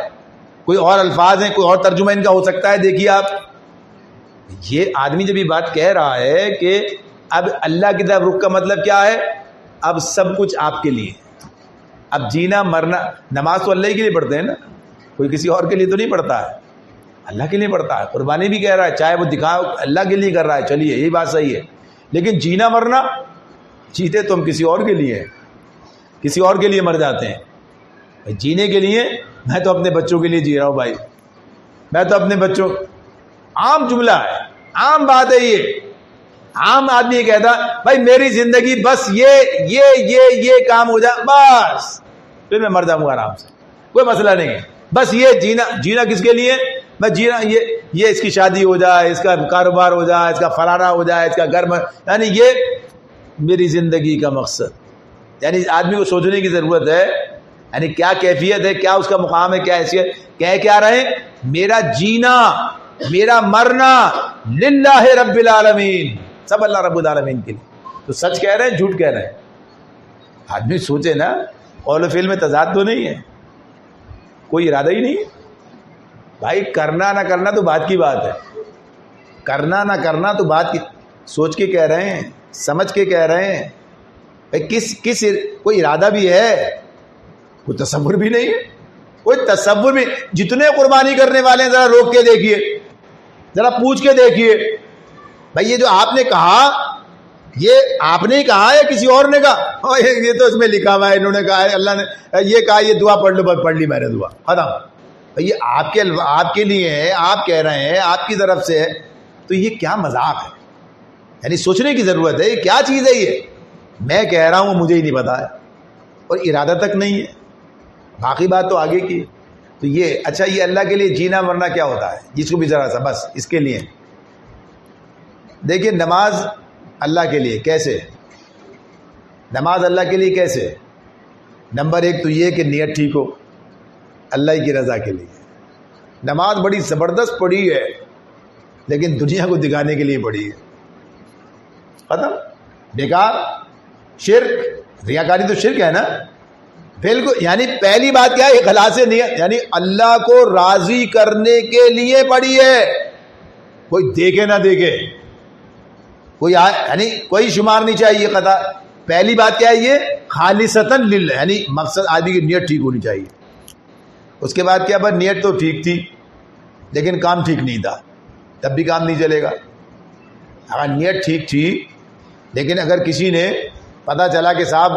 کوئی اور الفاظ ہیں، کوئی اور ترجمہ ان کا ہو سکتا ہے؟ دیکھیے آپ، یہ آدمی جب یہ بات کہہ رہا ہے کہ اب اللہ کی طرف رخ کا مطلب کیا ہے؟ اب سب کچھ آپ کے لیے. اب جینا مرنا، نماز تو اللہ ہی کے لیے پڑھتے ہیں نا، کوئی کسی اور کے لیے تو نہیں پڑھتا ہے، اللہ کے لیے پڑھتا ہے. قربانی بھی کہہ رہا ہے چاہے وہ دکھاؤ اللہ کے لیے کر رہا ہے، چلیے یہی بات صحیح ہے. لیکن جینا مرنا، جیتے تو ہم کسی اور کے لیے ہیں. کسی اور کے لیے مر جاتے ہیں. جینے کے لیے میں تو اپنے بچوں کے لیے جی رہا ہوں بھائی. میں تو اپنے بچوں, عام جملہ ہے, عام بات ہے یہ. عام آدمی یہ کہتا بھائی میری زندگی بس یہ کام ہو جائے بس, پھر میں مر جاؤں گا آرام سے, کوئی مسئلہ نہیں ہے. بس یہ جینا کس کے لیے؟ میں جینا یہ اس کی شادی ہو جائے, اس کا کاروبار ہو جائے, اس کا فلانا ہو جائے, اس کا گھر میں, یعنی یہ میری زندگی کا مقصد. یعنی آدمی کو سوچنے کی ضرورت ہے, یعنی کیا کیفیت ہے, کیا اس کا مقام ہے, کیا حیثیت. کہہ کیا رہے ہیں؟ میرا جینا, میرا مرنا للہ رب العالمین, سب اللہ رب العالمین کے لیے. تو سچ کہہ رہے ہیں جھوٹ کہہ رہے ہیں؟ آدمی سوچے نا, قول و فعل میں تضاد تو نہیں ہے, کوئی ارادہ ہی نہیں ہے بھائی. کرنا نہ کرنا تو بات کی بات ہے, کرنا نہ کرنا تو بات کی, سوچ کے کہہ رہے ہیں, سمجھ کے کہہ رہے ہیں بھائی. کس کوئی ارادہ بھی ہے, کوئی تصور بھی نہیں ہے, کوئی تصور بھی. جتنے قربانی کرنے والے ہیں ذرا روک کے دیکھیے, ذرا پوچھ کے دیکھیے بھائی یہ جو آپ نے کہا, یہ آپ نے ہی کہا یا کسی اور نے کہا؟ یہ تو اس میں لکھا ہوا ہے, انہوں نے کہا ہے, اللہ نے یہ کہا, یہ دعا پڑھ لو, بس پڑھ لی میں نے دعا, ختم. یہ آپ کے لیے ہے, آپ کہہ رہے ہیں, آپ کی طرف سے ہے, تو یہ کیا مذاق ہے؟ یعنی سوچنے کی ضرورت ہے, یہ کیا چیز ہے یہ؟ میں کہہ رہا ہوں مجھے ہی نہیں پتا ہے, اور ارادہ تک نہیں ہے, باقی بات تو آگے کی. تو یہ اچھا, یہ اللہ کے لیے جینا مرنا کیا ہوتا ہے, جس کو بھی ذرا سا بس اس کے لیے دیکھیے. نماز اللہ کے لیے کیسے, نماز اللہ کے لیے کیسے؟ نمبر ایک تو یہ کہ نیت ٹھیک ہو, اللہ کی رضا کے لیے. نماز بڑی زبردست پڑھی ہے, لیکن دنیا کو دکھانے کے لیے پڑھی ہے, ختم, بیکار. شرک, ریاکاری تو شرک ہے نا, بالکل. یعنی پہلی بات کیا ہے؟ اخلاص نیت, یعنی اللہ کو راضی کرنے کے لیے پڑھی ہے, کوئی دیکھے نہ دیکھے, کوئی یعنی کوئی شمار نہیں چاہیے قطع. پہلی بات کیا ہے؟ یہ خالصتاً للہ, یعنی مقصد آدمی کی نیت ٹھیک ہونی چاہیے. اس کے بعد کیا بات؟ نیت تو ٹھیک تھی لیکن کام ٹھیک نہیں تھا, تب بھی کام نہیں چلے گا. اگر نیت ٹھیک تھی لیکن اگر کسی نے پتہ چلا کہ صاحب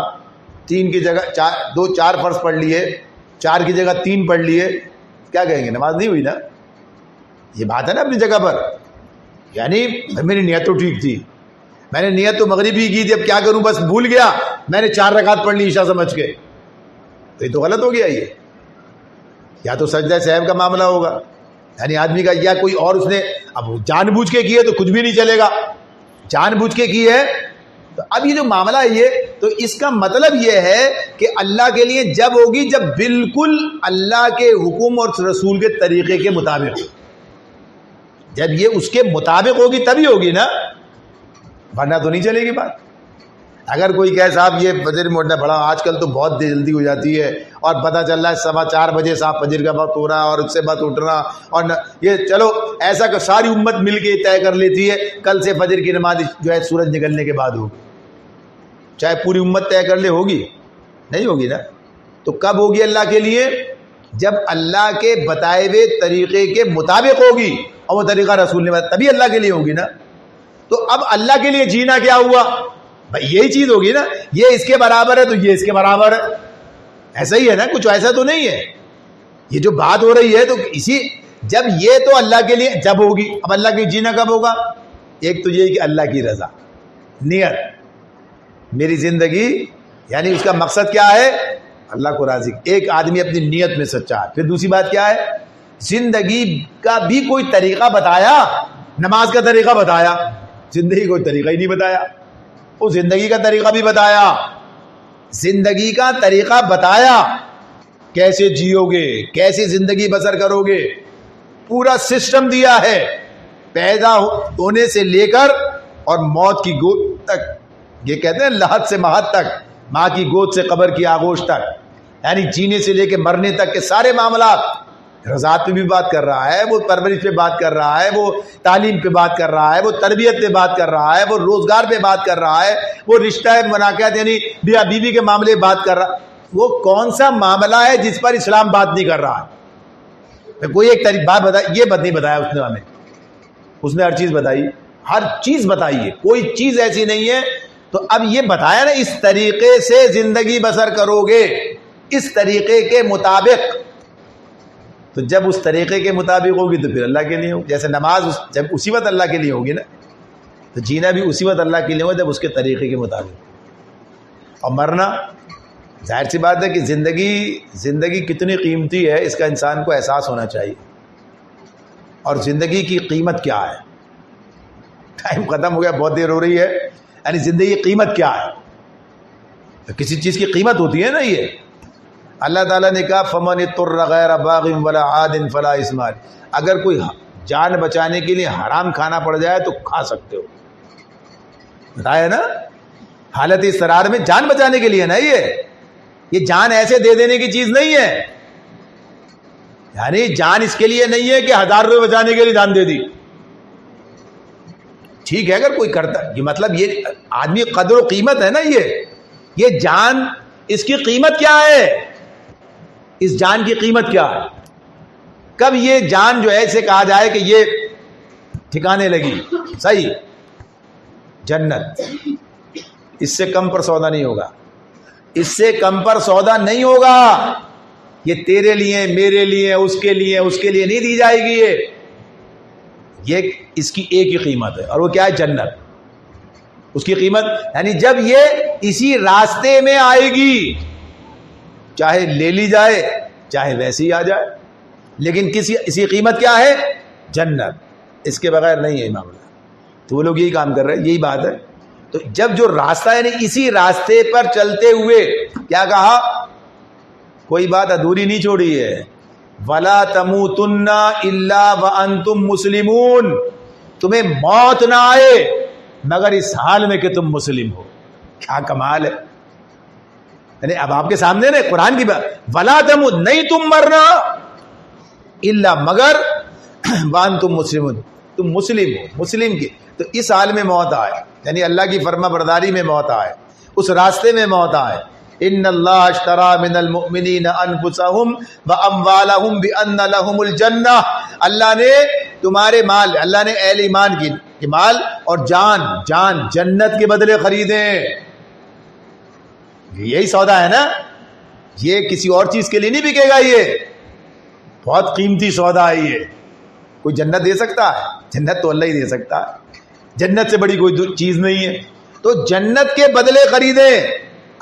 3 کی جگہ 4 فرض پڑھ لیے, 4 کی جگہ 3 پڑھ لیے, کیا کہیں گے؟ نماز نہیں ہوئی نا. یہ بات ہے نا اپنی جگہ پر. یعنی میری نیت تو ٹھیک تھی, میں نے نیت تو مغربی کی تھی, اب کیا کروں, بس بھول گیا, میں نے 4 رکعت پڑھ لی عشاء سمجھ کے, تو یہ تو غلط ہو گیا. یہ یا تو سجدہ سہو کا معاملہ ہوگا, یعنی آدمی کا, یا کوئی اور اس نے اب جان بوجھ کے کی ہے تو کچھ بھی نہیں چلے گا, جان بوجھ کے کی ہے. تو اب یہ جو معاملہ ہے یہ, تو اس کا مطلب یہ ہے کہ اللہ کے لیے جب ہوگی جب بالکل اللہ کے حکم اور رسول کے طریقے کے مطابق, جب یہ اس کے مطابق ہوگی تبھی ہوگی نا, ورنہ تو نہیں چلے گی بات. اگر کوئی کہے صاحب یہ فجر میں اٹھنا پڑا, آج کل تو بہت جلدی ہو جاتی ہے, اور پتہ چل رہا ہے 4:15 بجے صاحب فجر کا وقت ہو رہا ہے, اور اس سے بعد اٹھنا, اور یہ چلو ایسا کہ ساری امت مل کے طے کر لیتی ہے کل سے فجر کی نماز جو ہے سورج نکلنے کے بعد ہوگی. چاہے پوری امت طے کر لے, ہوگی نہیں ہوگی نا. تو کب ہوگی اللہ کے لیے؟ جب اللہ کے بتائے ہوئے طریقے کے مطابق ہوگی, اور وہ طریقہ رسول نے بتایا, تبھی اللہ کے لیے ہوگی نا. تو اب اللہ کے لیے جینا کیا ہوا بھائی؟ یہی چیز ہوگی نا. یہ اس کے برابر ہے تو یہ اس کے برابر ہے, ایسا ہی ہے نا, کچھ ایسا تو نہیں ہے. یہ جو بات ہو رہی ہے تو اسی, جب یہ تو اللہ کے لیے جب ہوگی, اب اللہ کے جینا کب ہوگا؟ ایک تو یہ کہ اللہ کی رضا, نیت, میری زندگی یعنی اس کا مقصد کیا ہے؟ اللہ کو راضی. ایک آدمی اپنی نیت میں سچا ہے. پھر دوسری بات کیا ہے؟ زندگی کا بھی کوئی طریقہ بتایا, نماز کا طریقہ بتایا, زندگی کوئی طریقہ ہی نہیں بتایا. وہ زندگی کا طریقہ بھی بتایا, زندگی کا طریقہ بتایا, کیسے جیو گے, کیسے زندگی بسر کرو گے, پورا سسٹم دیا ہے, پیدا ہونے سے لے کر اور موت کی گود تک. یہ کہتے ہیں لحد سے مہد تک, ماں کی گود سے قبر کی آغوش تک, یعنی جینے سے لے کے مرنے تک کے سارے معاملات. رضاعت پہ بھی بات کر رہا ہے, وہ پرورش پہ بات کر رہا ہے, وہ تعلیم پہ بات کر رہا ہے, وہ تربیت پہ بات کر رہا ہے, وہ روزگار پہ بات کر رہا ہے, وہ رشتہ مناقضات یعنی بیوی بیوی کے معاملے بات کر رہا ہے. وہ کون سا معاملہ ہے جس پر اسلام بات نہیں کر رہا ہے؟ کوئی ایک بات بتا, یہ بات نہیں بتایا اس نے ہمیں, اس نے ہر چیز بتائی, ہر چیز بتائی ہے. کوئی چیز ایسی نہیں ہے تو اب یہ بتایا نا اس طریقے سے زندگی بسر کرو گے، اس طریقے کے مطابق، تو جب اس طریقے کے مطابق ہوگی تو پھر اللہ کے لیے ہوگی. جیسے نماز جب اسی وقت اللہ کے لیے ہوگی نا، تو جینا بھی اسی وقت اللہ کے لیے ہوگا جب اس کے طریقے کے مطابق. اور مرنا ظاہر سی بات ہے کہ زندگی کتنی قیمتی ہے اس کا انسان کو احساس ہونا چاہیے. اور زندگی کی قیمت کیا ہے؟ ٹائم ختم ہو گیا، بہت دیر ہو رہی ہے. یعنی زندگی کی قیمت کیا ہے؟ تو کسی چیز کی قیمت ہوتی ہے نا. یہ اللہ تعالیٰ نے کہا فمن اضطر غیر باغ ولا عاد فلا اثم علیہ. اگر کوئی جان بچانے کے لیے حرام کھانا پڑ جائے تو کھا سکتے ہو. بتایا نا، حالت اضطرار میں جان بچانے کے لیے نا. یہ جان ایسے دے دینے کی چیز نہیں ہے. یعنی جان اس کے لیے نہیں ہے کہ 1000 روپے بچانے کے لیے جان دے دی. ٹھیک ہے اگر کوئی کرتا، یہ مطلب یہ آدمی قدر و قیمت ہے نا. یہ جان، اس کی قیمت کیا ہے؟ اس جان کی قیمت کیا ہے؟ کب یہ جان جو ہے اسے کہا جائے کہ یہ ٹھکانے لگی صحیح؟ جنت. اس سے کم پر سودا نہیں ہوگا، اس سے کم پر سودا نہیں ہوگا. یہ تیرے لیے، میرے لیے، اس کے لیے نہیں دی جائے گی. یہ اس کی ایک ہی قیمت ہے، اور وہ کیا ہے؟ جنت. اس کی قیمت یعنی جب یہ اسی راستے میں آئے گی، چاہے لے لی جائے چاہے ویسے ہی آ جائے، لیکن اسی قیمت کیا ہے؟ جنت. اس کے بغیر نہیں ہے معاملہ. تو وہ لوگ یہی کام کر رہے ہیں، یہی بات ہے. تو جب جو راستہ یعنی اسی راستے پر چلتے ہوئے کیا کہا؟ کوئی بات ادھوری نہیں چھوڑی ہے. وَلَا تَمُوتُنَّ إِلَّا وَأَنْتُمْ مُسْلِمُونَ. تمہیں موت نہ آئے مگر اس حال میں کہ تم مسلم ہو. کیا کمال ہے. یعنی اب آپ کے سامنے نا قرآن کی بات، وَلَا تَمُوتُ، نہیں تم مرنا، الا مگر وَأَنْتُمْ مُسْلِمُونَ، تم مسلم ہو. مسلم کی تو اس حال میں موت آئے، یعنی اللہ کی فرما برداری میں موت آئے، اس راستے میں موت آئے. ان اللہ اشترى من المؤمنین انفسهم واموالهم بان لهم الجنہ. اللہ نے تمہارے مال، اللہ نے اہل ایمان کی مال اور جان جنت کے بدلے خریدے. یہی سودا ہے نا. یہ کسی اور چیز کے لیے نہیں بکے گا. یہ بہت قیمتی سودا ہے. یہ کوئی جنت دے سکتا ہے؟ جنت تو اللہ ہی دے سکتا ہے. جنت سے بڑی کوئی چیز نہیں ہے. تو جنت کے بدلے خریدے.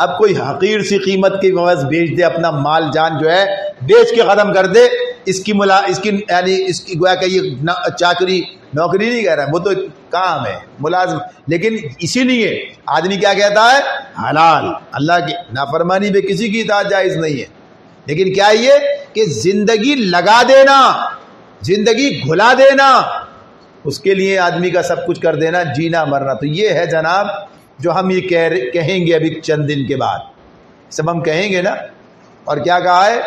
اب کوئی حقیر سی قیمت کے عوض بیچ دے، اپنا مال جان جو ہے بیچ کے ختم کر دے. اس کی یعنی اس کی گویا کہ یہ چاکری نوکری نہیں کہہ رہا ہے، وہ تو کام ہے ملازم. لیکن اسی لیے آدمی کیا کہتا ہے؟ حلال. اللہ کی نافرمانی پہ کسی کی اطاعت جائز نہیں ہے. لیکن کیا یہ کہ زندگی لگا دینا، زندگی گھلا دینا، اس کے لیے آدمی کا سب کچھ کر دینا، جینا مرنا. تو یہ ہے جناب جو ہم یہ کہیں گے ابھی چند دن کے بعد. سب ہم کہیں گے نا. اور کیا کہا ہے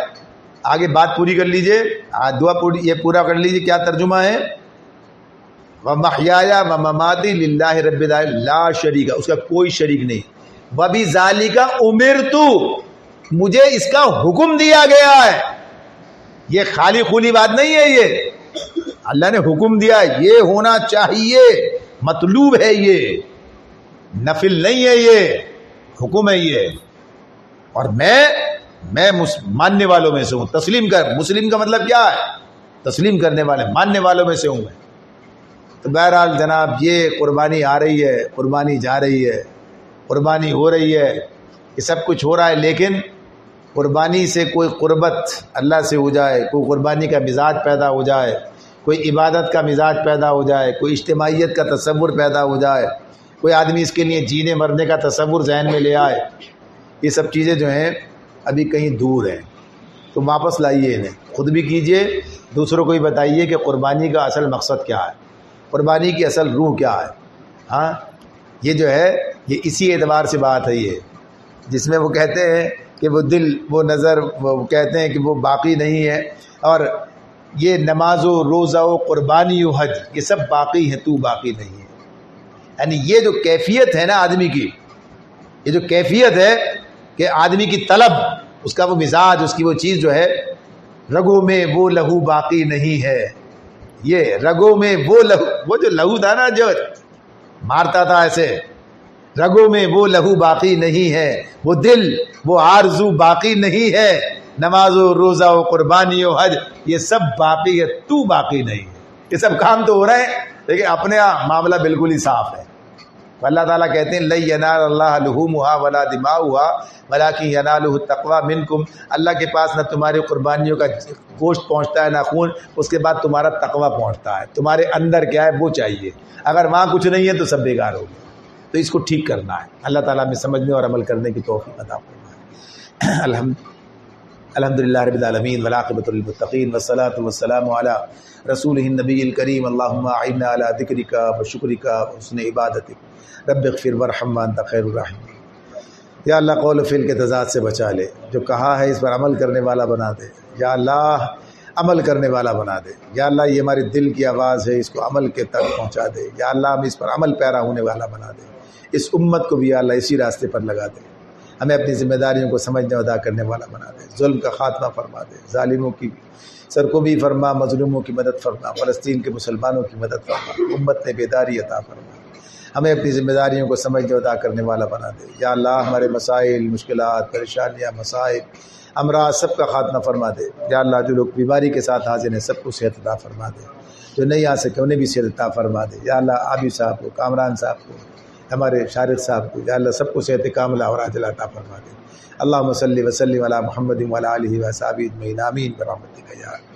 آگے؟ بات پوری کر لیجئے، دعا یہ پورا کر لیجئے. کیا ترجمہ ہے؟ وَمَحْيَايَ وَمَمَاتِي لِلَّهِ رَبِّ الْعَالَمِينَ لا شریک، اس کا کوئی شریک نہیں. وَبِذَالِكَ أُمِرْتُ، مجھے اس کا حکم دیا گیا ہے. یہ خالی خولی بات نہیں ہے. یہ اللہ نے حکم دیا، یہ ہونا چاہیے، مطلوب ہے، یہ نفل نہیں ہے، یہ حکم ہے. یہ اور میں ماننے والوں میں سے ہوں. تسلیم کر، مسلم کا مطلب کیا ہے؟ تسلیم کرنے والے، ماننے والوں میں سے ہوں میں. تو بہرحال جناب یہ قربانی آ رہی ہے، قربانی جا رہی ہے، قربانی ہو رہی ہے، یہ سب کچھ ہو رہا ہے. لیکن قربانی سے کوئی قربت اللہ سے ہو جائے، کوئی قربانی کا مزاج پیدا ہو جائے، کوئی عبادت کا مزاج پیدا ہو جائے، کوئی اجتماعیت کا تصور پیدا ہو جائے، کوئی آدمی اس کے لیے جینے مرنے کا تصور ذہن میں لے آئے، یہ سب چیزیں جو ہیں ابھی کہیں دور ہیں. تو واپس لائیے انہیں، خود بھی کیجئے، دوسروں کو بھی بتائیے کہ قربانی کا اصل مقصد کیا ہے، قربانی کی اصل روح کیا ہے. ہاں یہ جو ہے یہ اسی اعتبار سے بات ہے، یہ جس میں وہ کہتے ہیں کہ وہ دل، وہ نظر، وہ کہتے ہیں کہ وہ باقی نہیں ہے. اور یہ نماز و روزہ و قربانی و حج یہ سب باقی ہیں، تو باقی نہیں ہے. یعنی یہ جو کیفیت ہے نا آدمی کی، یہ جو کیفیت ہے کہ آدمی کی طلب، اس کا وہ مزاج، اس کی وہ چیز جو ہے، رگوں میں وہ لہو باقی نہیں ہے. یہ رگوں میں وہ لہو، وہ جو لہو تھا نا جو مارتا تھا ایسے، رگوں میں وہ لہو باقی نہیں ہے، وہ دل وہ آرزو باقی نہیں ہے، نماز و روزہ و قربانی و حج یہ سب باقی ہے، تو باقی نہیں ہے۔ یہ سب کام تو ہو رہے ہیں لیکن اپنے معاملہ بالکل ہی صاف ہے۔ اللہ تعالیٰ کہتے ہیں لَن يَنَالَ اللَّهَ لُحُومُهَا وَلَا دِمَاؤُهَا وَلَٰكِن يَنَالُهُ التَّقْوَىٰ مِنكُمْ، اللہ کے پاس نہ تمہاری قربانیوں کا گوشت پہنچتا ہے نہ خون، اس کے بعد تمہارا تقویٰ پہنچتا ہے، تمہارے اندر کیا ہے وہ چاہیے۔ اگر وہاں کچھ نہیں ہے تو سب بیکار ہو گیا، تو اس کو ٹھیک کرنا ہے۔ اللہ تعالیٰ ہمیں سمجھنے اور عمل کرنے کی توفیق عطا فرمائے۔ الحمدللہ رب العالمین والعاقبۃ للمتقین والصلاۃ والسلام علی رسولہ النبی الکریم، اللہم اعنا علی ذکرک وشکرک وحسن عبادتک، رب اغفر وارحم وانت خیر الراحمین۔ یا اللہ قول و فعل کے تضاد سے بچا لے، جو کہا ہے اس پر عمل کرنے والا بنا دے، یا اللہ عمل کرنے والا بنا دے، یا اللہ یہ ہمارے دل کی آواز ہے اس کو عمل کے تک پہنچا دے، یا اللہ ہم اس پر عمل پیرا ہونے والا بنا دے، اس امت کو بھی یا اللہ اسی راستے پر لگا دے، ہمیں اپنی ذمہ داریوں کو سمجھنے ادا کرنے والا بنا دے، ظلم کا خاتمہ فرما دے، ظالموں کی سرکوبی فرما، مظلوموں کی مدد فرما، فلسطین کے مسلمانوں کی مدد فرما، امت نے بیداری عطا فرما، ہمیں اپنی ذمہ داریوں کو سمجھنے ادا کرنے والا بنا دے، یا اللہ ہمارے مسائل، مشکلات، پریشانیاں، مصائب، امراض سب کا خاتمہ فرما دے، یا اللہ جو لوگ بیماری کے ساتھ حاضر ہیں سب کو صحت عطا فرما دے، جو نہیں آ سکے انہیں بھی صحت عطا فرما دے، یا اللہ عابد صاحب کو، کامران صاحب کو، ہمارے شارد صاحب کو، یا اللہ سب کو صحت کاملہ اور عاجلہ عطا فرما دے۔ اللہم صلی وسلم علی محمد وعلی آلہ وصحبہ اجمعین، آمین برحمتک یا اللہ۔